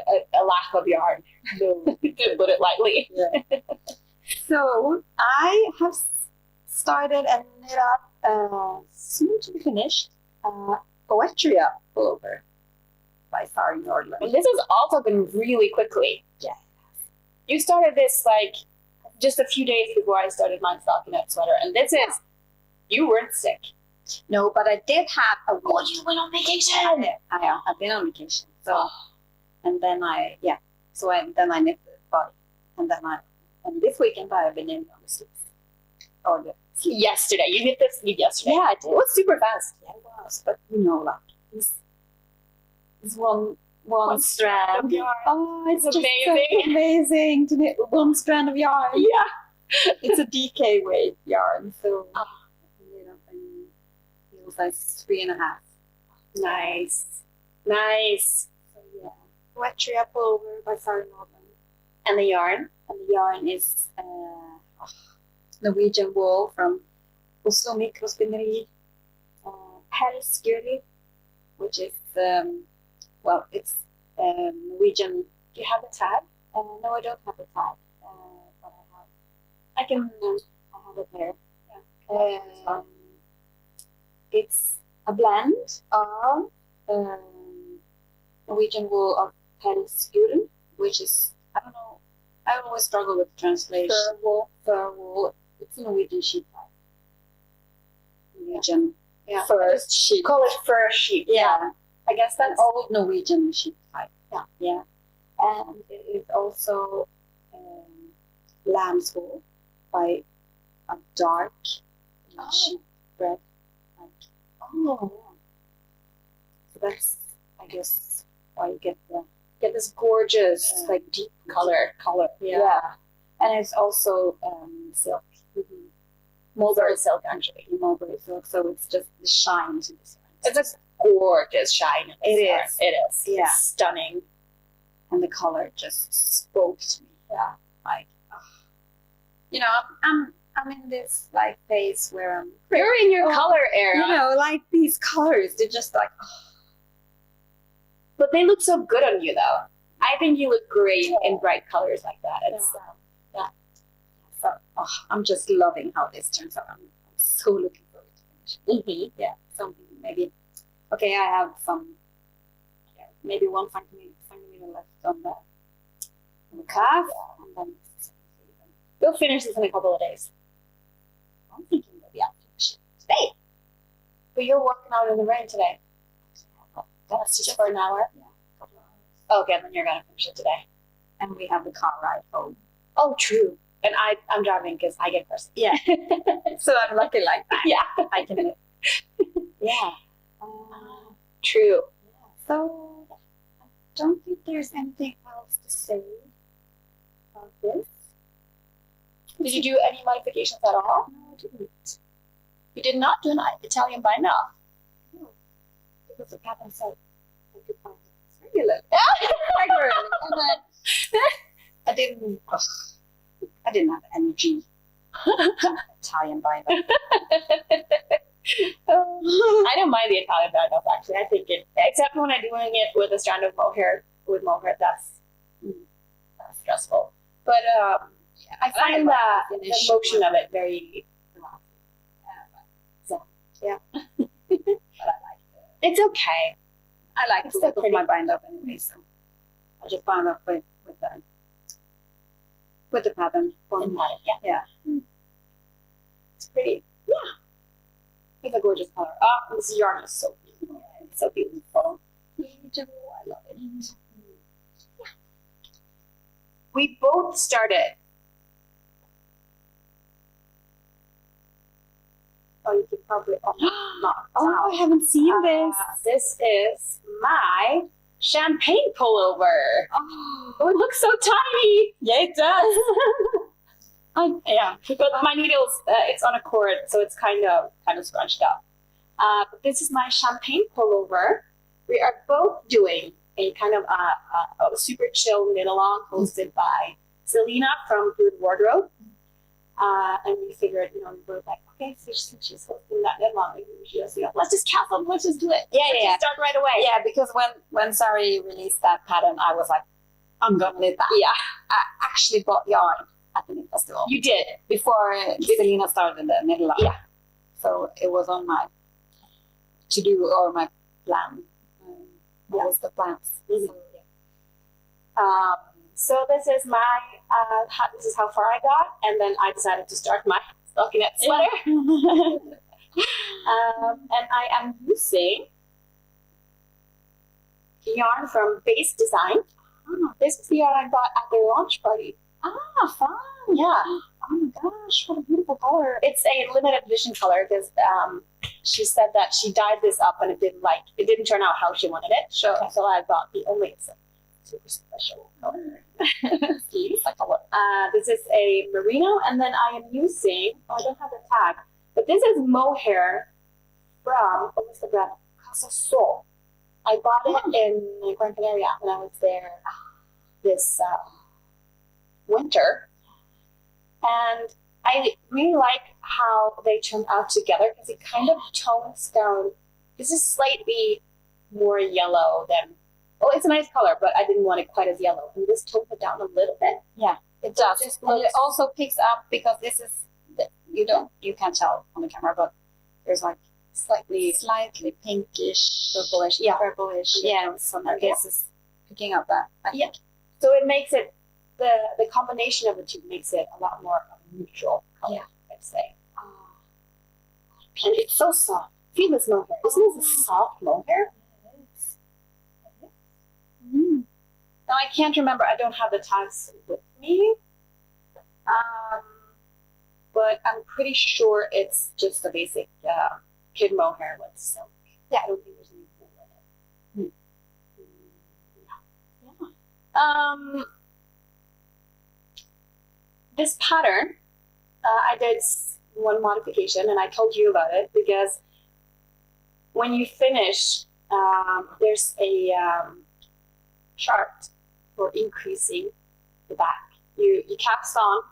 lack of yarn, to put it lightly. Yeah. So I have started and knit up soon to be finished Poetria Pullover by Sari N. And this has also been really quickly. Yeah. You started this just a few days before I started my Stockholm Sweater, and this is, you weren't sick. No, but I did have a week. Oh, you went on vacation. I've been on vacation. So, and then I knit the body, and this weekend I've been knitting on the sleeves. Yesterday, you knit this yesterday. Yeah, I did. It was super fast. Yeah, it was, but this one strand of yarn. Oh, it's amazing. So amazing to knit one strand of yarn. Yeah, it's a DK weight yarn, so it was like 3.5. Nice. So yeah, Poetria Pullover by Sari N. And the yarn? And the yarn is Norwegian wool from Oslo Mikrospinneri, Pelsguri, which is it's Norwegian. Do you have the tag? No, I don't have the tag, but I have it there. Yeah. It's a blend of Norwegian wool of Pelsguri, which is, I don't know, I always struggle with translation. Fur wool. It's a Norwegian sheep type. Norwegian fur sheep. Call it fur sheep. Yeah. I guess that's old Norwegian sheep type. Yeah. Yeah. And it is also lamb's wool by a dark sheep red. So that's, I guess, why you get this gorgeous, deep color. Yeah. And it's also silk. Mm-hmm. Mulberry silk, actually. Mulberry silk, so it's just the shine to this It's yarn. a gorgeous shine. It is. Yeah. It's stunning. And the color just spoke to me. Yeah. I'm in this phase where you're in your color era. These colors, they're just but they look so good on you, though. I think you look great in bright colors like that. It's So I'm just loving how this turns out. I'm so looking forward to finish. Mm-hmm. Yeah, something maybe. Okay, I have some. Maybe 1 centimeter left on the calf, and then we'll finish this in a couple of days. I'm thinking maybe I'll finish it today. But you're working out in the rain today. That's just for an hour? Yeah, a couple of hours. Okay, then you're going to finish it today. And we have the car ride home. Oh, true. And I'm driving because I get first. Yeah. So I'm lucky like that. Yeah. I can. Yeah. True. Yeah. So I don't think there's anything else to say about this. Did you do any modifications at all? No, I didn't. You did not do an Italian bind off. No, because the pattern said I could find it. It's regular. And then I didn't have energy. Italian bind off. I don't mind the Italian bind off actually. I think it, except when I'm doing it with a strand of mohair, that's stressful. But I find the motion of it very relaxing. So yeah, but I like it. It's okay. I like It's to so look pretty. my bind up anyway, so I just bind up with the pattern. Yeah. It's pretty. Yeah. It's a gorgeous color. Oh, this yarn is so beautiful. It's so beautiful. I love it. Yeah. We both started. Oh, you could probably not. Oh, I haven't seen this. This is my champagne pullover. Oh, it looks so tiny. yeah, it does. Yeah, because my needles, it's on a cord, so it's kind of scrunched up. But this is my champagne pullover. We are both doing a kind of a super chill knit along hosted by Selena from Good Wardrobe. And we figured, we were like, okay, so since she's hosting that knit along, we should just, let's just cancel, let's just do it. Let's just start right away. Yeah, because when Sari released that pattern, I was like, I'm gonna knit that. Yeah. I actually bought yarn at the knit festival. You did. Before Selena started the knit along. Yeah. So it was on my to-do or my plan. What was the plans? Mm-hmm. So this is my, this is how far I got, and then I decided to start my stockinette sweater. And I am using yarn from Base Design. This is the yarn I got at their launch party. Ah, fun. Yeah. Oh my gosh, what a beautiful color. It's a limited edition color because she said that she dyed this up and it didn't turn out how she wanted it. So I thought it's a super special color. This is a merino, and then I am using, I don't have the tag, but this is mohair from, what was the brand? Casa Sol. I bought it in Gran Canaria when I was there this winter. And I really like how they turned out together because it kind of tones down. This is slightly more yellow than, well, it's a nice color, but I didn't want it quite as yellow. And this tones it down a little bit. Yeah, it does. And it also picks up because this is, you can't tell on the camera, but there's like slightly pinkish, purplish. Yeah, purplish. Yeah, so this is picking up that. Yeah. So it makes it, the combination of the two makes it a lot more of a neutral color, I'd say. And it's so soft. Feel this mohair. Isn't this a soft mohair? It is. Now I can't remember. I don't have the tags with me. But I'm pretty sure it's just a basic kid mohair with silk. Yeah, I don't think there's any wool in it. This pattern, I did one modification, and I told you about it because when you finish, there's a chart for increasing the back. You cast on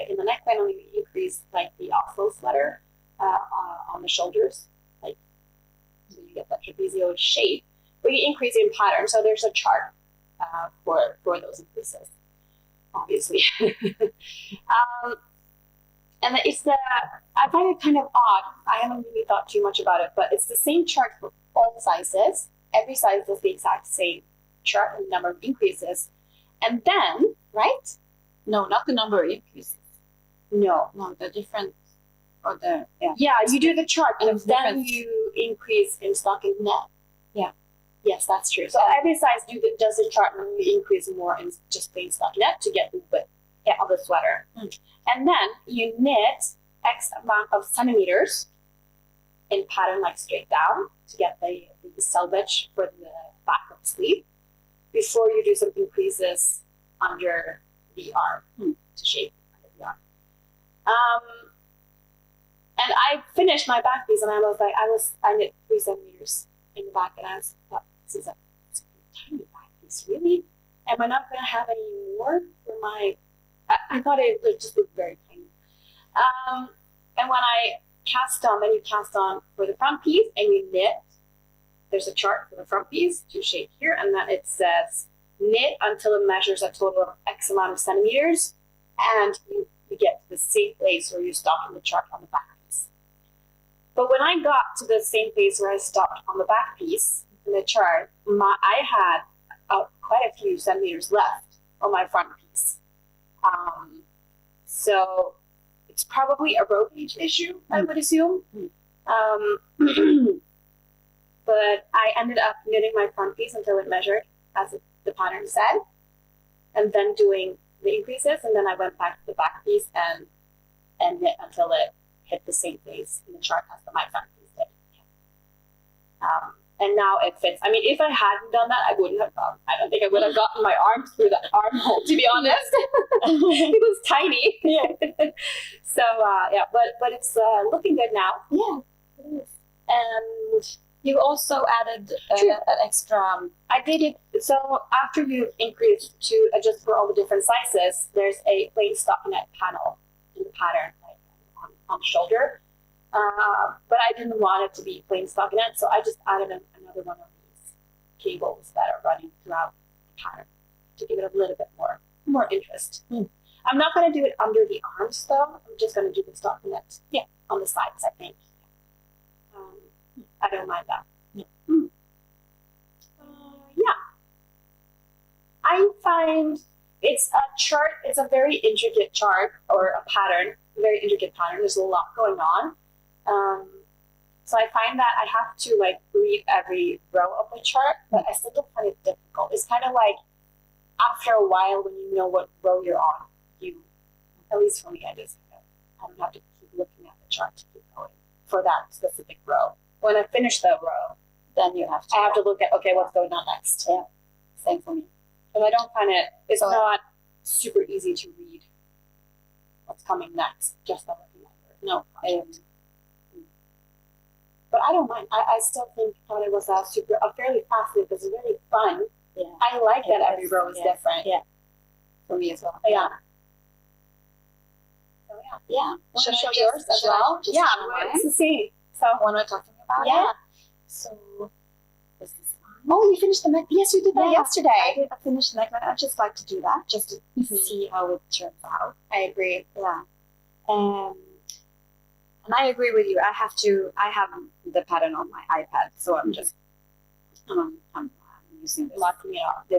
in the neckline, and you increase like the Oslo sweater on the shoulders, like so you get that trapezoid shape. But you increase it in pattern, so there's a chart for those increases, obviously. And it's I find it kind of odd. I haven't really thought too much about it, but it's the same chart for all sizes. Every size does the exact same chart and number of increases. And then, right? No, not the number of increases. No, the different, or the, Yeah, you do the chart, and It's then different. you increase in stockinette. Yeah. Yes, that's true. So every size does the chart, and you increase more in just plain stockinette to get the width of the sweater. And then you knit X amount of centimeters in pattern, like straight down, to get the selvage for the back of the sleeve before you do some increases under the arm to shape under the arm. And I finished my back piece, and I was like, I knit 3 centimeters in the back, and I thought, this is a tiny back piece, really? Am I not going to have any more for my? I thought it would just look very tiny. And when I cast on, then you cast on for the front piece, and you knit. There's a chart for the front piece to shape here, and then it says knit until it measures a total of X amount of centimeters, and you get to the same place where you stop on the chart on the back piece. But when I got to the same place where I stopped on the back piece in the chart, I had quite a few centimeters left on my front piece. So it's probably a row gauge issue, I would assume. But I ended up knitting my front piece until it measured as the pattern said, and then doing the increases, and then I went back to the back piece and knit until it hit the same place in the chart as my front piece did. And now it fits. I mean, if I hadn't done that, I wouldn't have gone. I don't think I would have gotten my arm through that armhole, to be honest. It was tiny. So, yeah, but it's looking good now. Yeah, it is. And you also added an extra. I did it. So after you increase to adjust for all the different sizes, there's a plain stockinette panel in the pattern, like on the shoulder. But I didn't want it to be plain stockinette, so I just added another one of these cables that are running throughout the pattern to give it a little bit more interest. I'm not going to do it under the arms though. I'm just going to do the stockinette on the sides, I think. I don't mind that. I find it's a chart. It's a very intricate chart or a pattern, very intricate pattern. There's a lot going on. So I find that I have to like read every row of the chart, but I still don't find it difficult. It's kind of like after a while when you know what row you're on, at least for me, I don't have to keep looking at the chart to keep going for that specific row. When I finish the row, then I have to look at, okay, what's going on next. Yeah, same for me. But I don't find it's not super easy to read what's coming next just by looking at it. No, but I don't mind. I still think it was fairly fast knit. It's really fun. Yeah. I like that every row is different. Yeah. For me as well. Yeah. So yeah. Should I show yours as well? Yeah, it's the same. So what am I talking about? Yeah. So this is oh, you finished the neck. Yes, you did that yesterday. I finished the neckline. I just like to do that just to see how it turns out. I agree. Yeah. And I agree with you. I have the pattern on my iPad, so I'm just I'm using this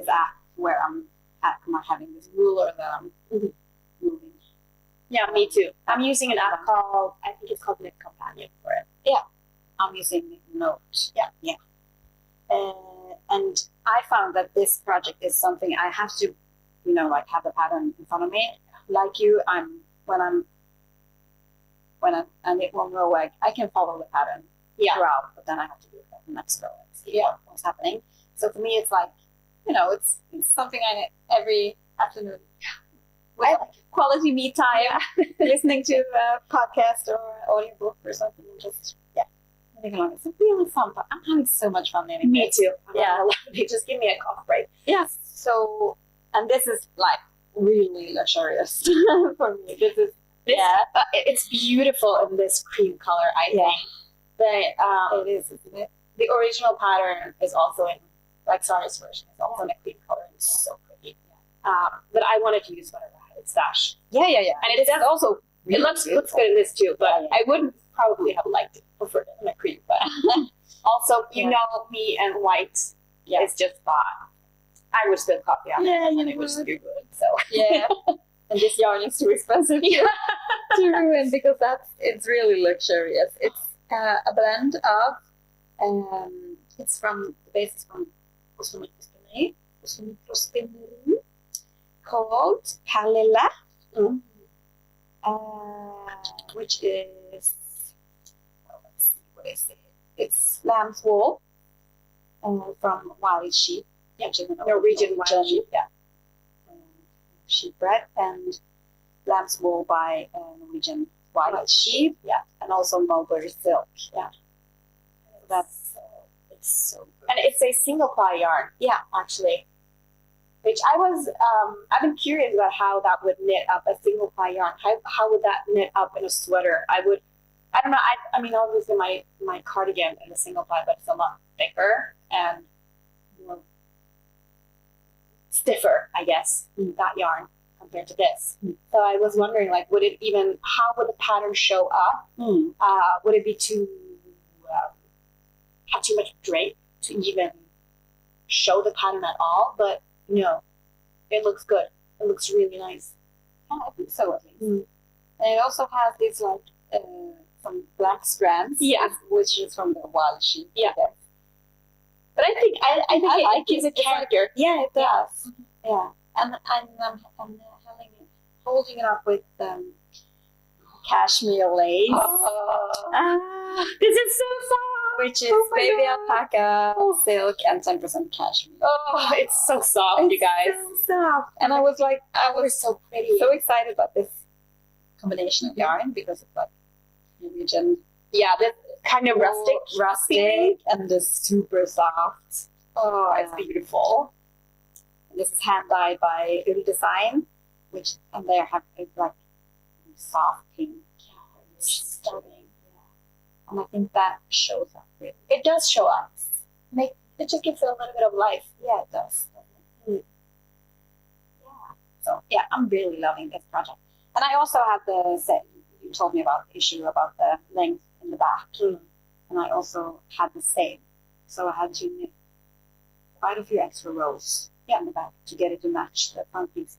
app where I'm having this ruler that I'm moving. Yeah, me too. I'm using an app called, I think it's called Knit Companion for it. Yeah. I'm using Note. Yeah. And I found that this project is something I have to, like have the pattern in front of me. Like you, when I knit one row, I can follow the pattern throughout, but then I have to do it the next row and see what's happening. So for me, it's like, it's something I knit every afternoon. With quality me time, listening to a podcast or audiobook or something, and just moving along. It's really fun. I'm having so much fun knitting. Me too. They just give me a cough break. Yeah. So, and this is like really luxurious for me. It's beautiful in this cream color. I think. It is, isn't it? The original pattern is also in, like Sari's version, is also in a cream color. It's so pretty. But I wanted to use whatever I had in stash. Yeah. And it does also. Really looks good in this too, but I wouldn't probably have liked it, preferred it in a cream. But also, know me and white. Yeah. It's just I would spill coffee on it, and it would just be good. So and this yarn is too expensive to ruin because it's really luxurious. It's a blend of it's from the basis from Oslo called Palilla, which is let's see, what is it? It's lamb's wool from wild sheep Yeah, which is an Norwegian wild sheep. Yeah. Sheep bread and lamb's wool by Norwegian wild sheep. Yeah, and also mulberry silk. Yeah, that's it's so good. And it's a single ply yarn. Yeah, actually. Which I've been curious about how that would knit up a single ply yarn. How would that knit up in a sweater? I don't know. I mean, obviously my cardigan is a single ply, but it's a lot thicker and more stiffer, I guess, that yarn compared to this. So I was wondering, like, how would the pattern show up? Would it be have too much drape to even show the pattern at all? But no, it looks good. It looks really nice. I think so, at least. And it also has these like some black strands, which is from the wild sheep. Yeah, but I think it gives it character. Yeah, it does. Yeah, and I'm holding it up with cashmere lace. This is so soft. Which is baby alpaca, silk, and 10% cashmere. Oh, it's so soft, you guys. It's so soft. And I was so pretty. So excited about this combination of yarn because it's like Norwegian. Yeah, this kind of rustic, and this super soft. Oh, it's beautiful. And this is hand dyed by Ull Design, and they have like soft pink. Yeah, it's stunning. And I think that shows up really. It does show up. It just gives it a little bit of life. Yeah, it does. Yeah. So yeah, I'm really loving this project. And I also had you told me about the issue about the length in the back. And I also had the same. So I had to knit quite a few extra rows in the back to get it to match the front piece.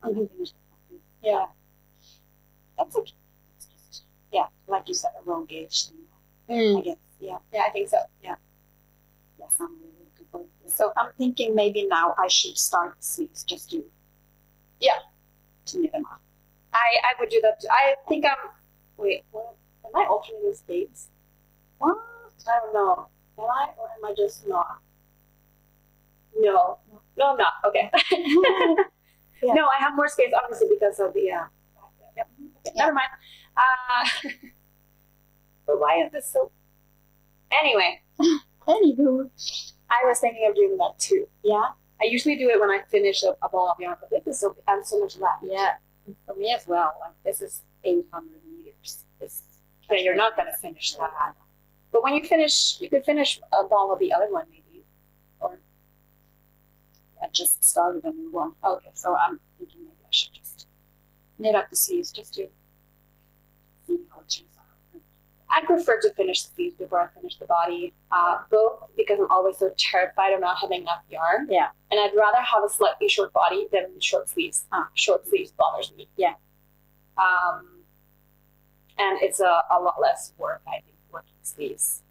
Yeah. That's okay. It's just, like you said, a row gauge thing. I guess. Yeah, I think so. Yeah. Yes, I'm really looking forward to this. So I'm thinking maybe now I should start the sleeves just to knit them up. I would do that too. I think am I alternating sleeves? What? I don't know. Am I or am I just not? No, I'm not. Okay. No, I have more space obviously because of the never mind. But why is this so? Anyway. Anywho, I was thinking of doing that too. Yeah. I usually do it when I finish a ball of yarn, but this is so much left. Yeah. For me as well. Like this is 800 meters. Yeah, you're not gonna finish that. But when you finish, you could finish a ball of the other one maybe. Or I just started a new one. Okay, so I'm thinking maybe I should just knit up the sleeves just to see how it turns out. I prefer to finish the sleeves before I finish the body, both because I'm always so terrified of not having enough yarn. Yeah. And I'd rather have a slightly short body than short sleeves. Short sleeves bothers me. Yeah. And it's a lot less work, I think, working sleeves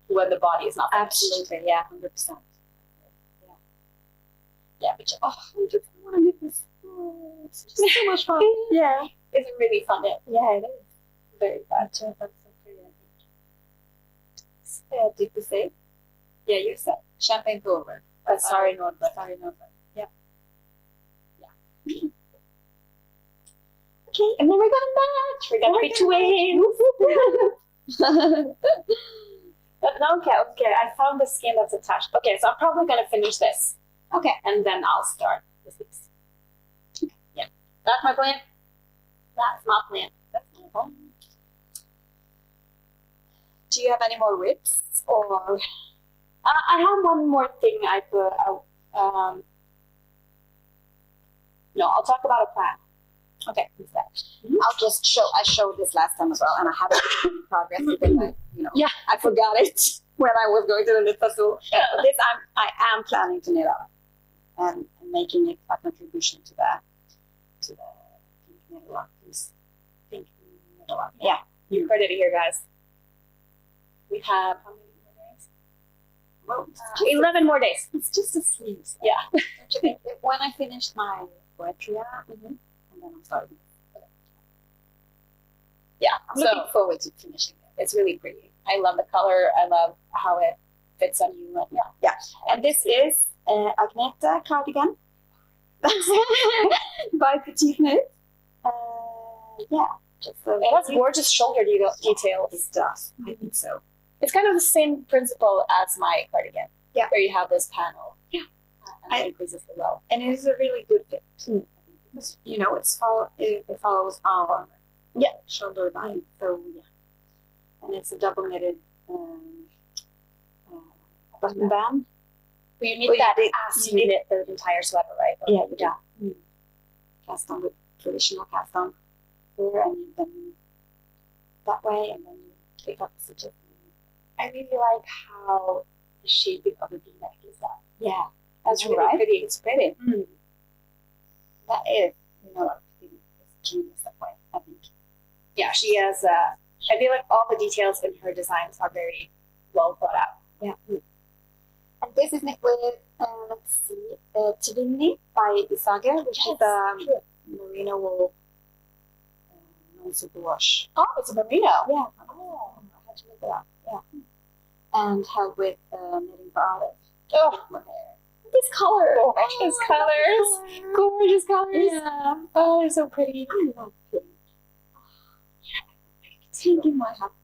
when the body is not finished. Absolutely, yeah, 100%. Yeah, but I just want to make this. Oh, it's just so much fun. Yeah. It's a really fun knit. Yeah, it is. Very fun. That's so pretty, I think. Did you say? Yeah, you said. Champagne Pullover. Sari N. Yeah. Okay, and then we're gonna match. We're gonna be twins. Okay. I found the skin that's attached. Okay, so I'm probably gonna finish this. Okay, and then I'll start the sleeves. Yeah, that's my plan. That's my plan. That's my plan. Do you have any more rips or? I have one more thing I put. No, I'll talk about a plan. Okay, instead. I'll just I showed this last time as well, and I haven't made any progress because I forgot it when I was going to the knit festival. This I am planning to knit up and making it a contribution to the pink knitting one. Pink knitting one. Yeah, you heard it here, guys. We have how many more days? Well, 11 more days. It's just the sleeves. Yeah. When I finish my Poetria, and then I'm starting. Yeah, I'm looking forward to finishing it. It's really pretty. I love the color. I love how it fits on you. Yeah. And this is Agnete Cardigan by Petiteknit. Yeah, just It has gorgeous shoulder details. It does. I think so. It's kind of the same principle as my cardigan. Yeah. Where you have this panel. Yeah. And it increases the low. And it is a really good fit. Because, you know, it follows our shoulder line. So, yeah. And it's a double knitted button band. But you need that as you knit the entire sweater, right? Yeah. Cast on with traditional cast on here, and then that way, and then you pick up the stitches. I really like how the shaping of the V-neck is that. Yeah, that's really pretty. It's pretty. That is, you know, it's genius that way, I think. Yeah, she has. I feel like all the details in her designs are very well thought out. Yeah. And this is knit with, let's see, Petiteknit by Sari, which is merino wool non-superwash. Oh, it's a merino. Yeah. Oh, I had to look it up. Yeah. And held with knitting for olive. Oh, this color. Gorgeous colors. Gorgeous colors. Yeah. Oh, they're so pretty. I love pink. Pink is my happy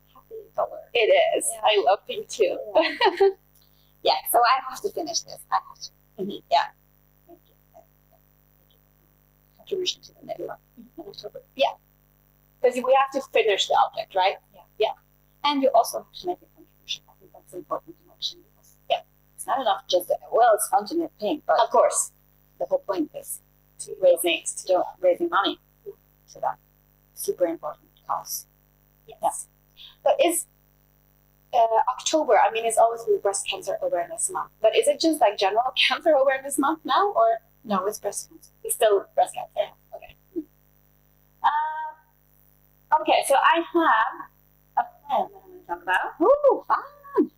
color. It is. Yeah. I love pink too. Yeah. Yeah, so I have to finish this. I have to. Make a contribution to the knitting in October. Yeah. Because we have to finish the object, right? Yeah. And you also have to make a contribution. I think that's important to mention because it's not enough just it's fun to knit pink, but of course the whole point is to raising money to that super important cause. Yes. But is October, I mean, it's always been Breast Cancer Awareness Month, but is it just like general Cancer Awareness Month now, or no? It's breast cancer. It's still breast cancer. Yeah. Okay. Okay, so I have a pen that I'm going to talk about. Ooh, fun!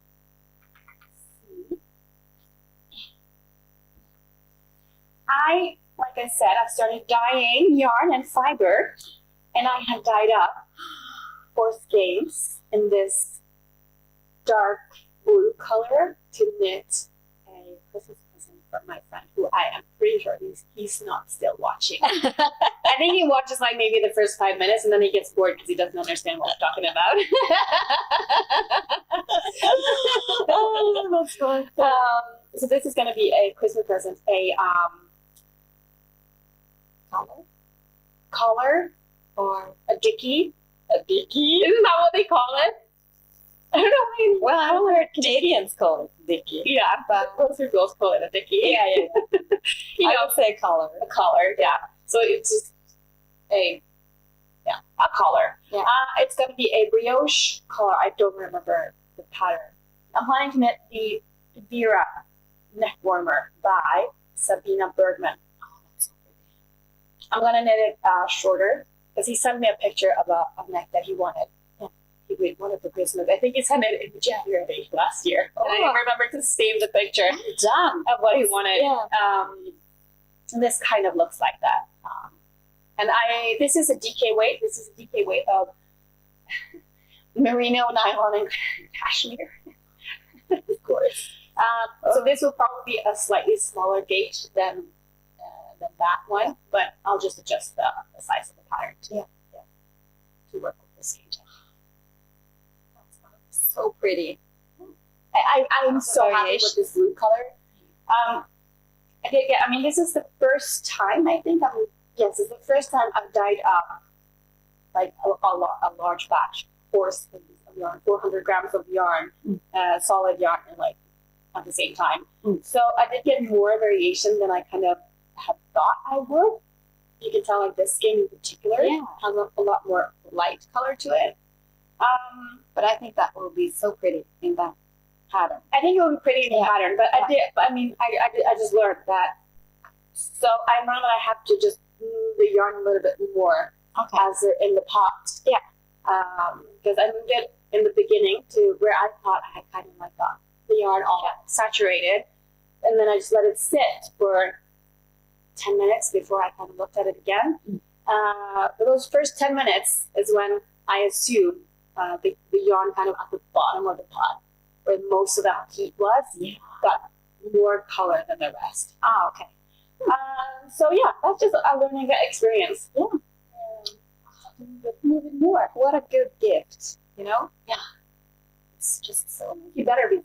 Like I said, I started dyeing yarn and fiber, and I have dyed up 4 skeins in this dark blue color to knit a Christmas present for my friend, who I am pretty sure he's not still watching. I think he watches like maybe the first 5 minutes and then he gets bored because he doesn't understand what I'm talking about. Oh, that's fun. So this is going to be a Christmas present, a collar or a dicky. A dicky? Isn't that what they call it? I don't know. Well, I heard Canadians call it dicky. Yeah, but most girls call it a dicky. Yeah. You I know, would say collar. a collar. Yeah. So it's just a collar. Yeah. It's going to be a brioche collar. I don't remember the pattern. I'm planning to knit the Vera neck warmer by Sabina Bergman. I'm going to knit it shorter because he sent me a picture of a neck that he wanted. He wanted for Christmas. I think he sent it in January last year. And I remember to save the picture of what he wanted. Yeah. And this kind of looks like that. And this is a DK weight. This is a DK weight of merino, nylon, and cashmere. Of course. So this will probably be a slightly smaller gauge than that one, but I'll just adjust the size of the pattern to work with this gauge. So pretty. I'm so happy with this blue color. This is the first time I think it's the first time I've dyed up like a large batch, 4 skeins of yarn, 400 grams of yarn, solid yarn, like at the same time. So I did get more variation than I kind of had thought I would. You can tell like this skein in particular has a lot more light color to it. But I think that will be so pretty in that pattern. I think it will be pretty in the pattern, but I just learned that. So I learned that I have to just move the yarn a little bit more as they're in the pot. Yeah. Because I moved it in the beginning to where I thought I had kind of like the yarn all saturated, and then I just let it sit for 10 minutes before I kind of looked at it again. For those first 10 minutes is when I assume the yarn kind of at the bottom of the pot, where most of that heat was, got more color than the rest. Ah, okay. So yeah, that's just a learning experience. Yeah. Moving more. What a good gift, you know? Yeah. It's just so nice. You better be,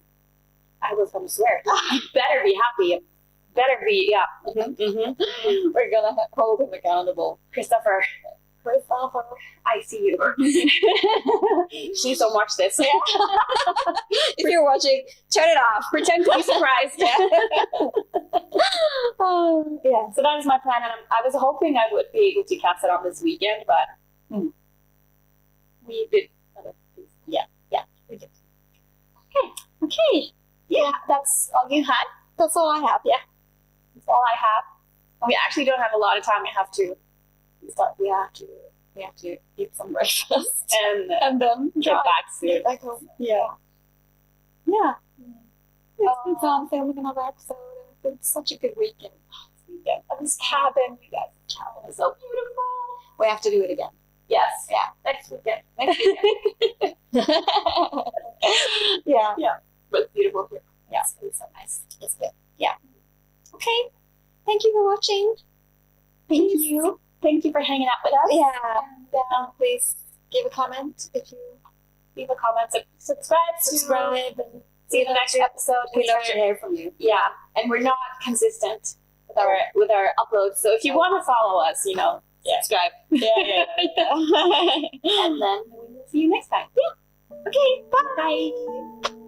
I was going to swear, you better be happy. Better be, yeah. We're gonna hold him accountable. Christopher, I see you. Please don't watch this. Yeah. If you're watching, turn it off. Pretend to be surprised. Yeah. Yeah. So that is my plan, and I was hoping I would be able to cast it on this weekend, but we did other things. Yeah, we did. Okay. Yeah, that's all you had. That's all I have. Yeah, that's all I have. And we actually don't have a lot of time. We have to eat some breakfast and then get back soon. back home. Yeah. Yeah. It's been fun filming another episode. It's been such a good weekend. At this cabin, you guys, the cabin is so beautiful. We have to do it again. Yes. Yeah. Next weekend. Yeah. Yeah. But it's beautiful here. Yeah. It's so nice. It's good. Yeah. Okay. Thank you for watching. Thank you. Thank you for hanging out with us. Yeah. And Please give a comment if you leave a comment. Subscribe. and See you in the next episode. we love to hear from you. Yeah. And we're not consistent with our uploads. So if you want to follow us, subscribe. Yeah. And then we will see you next time. Yeah. Okay. Bye.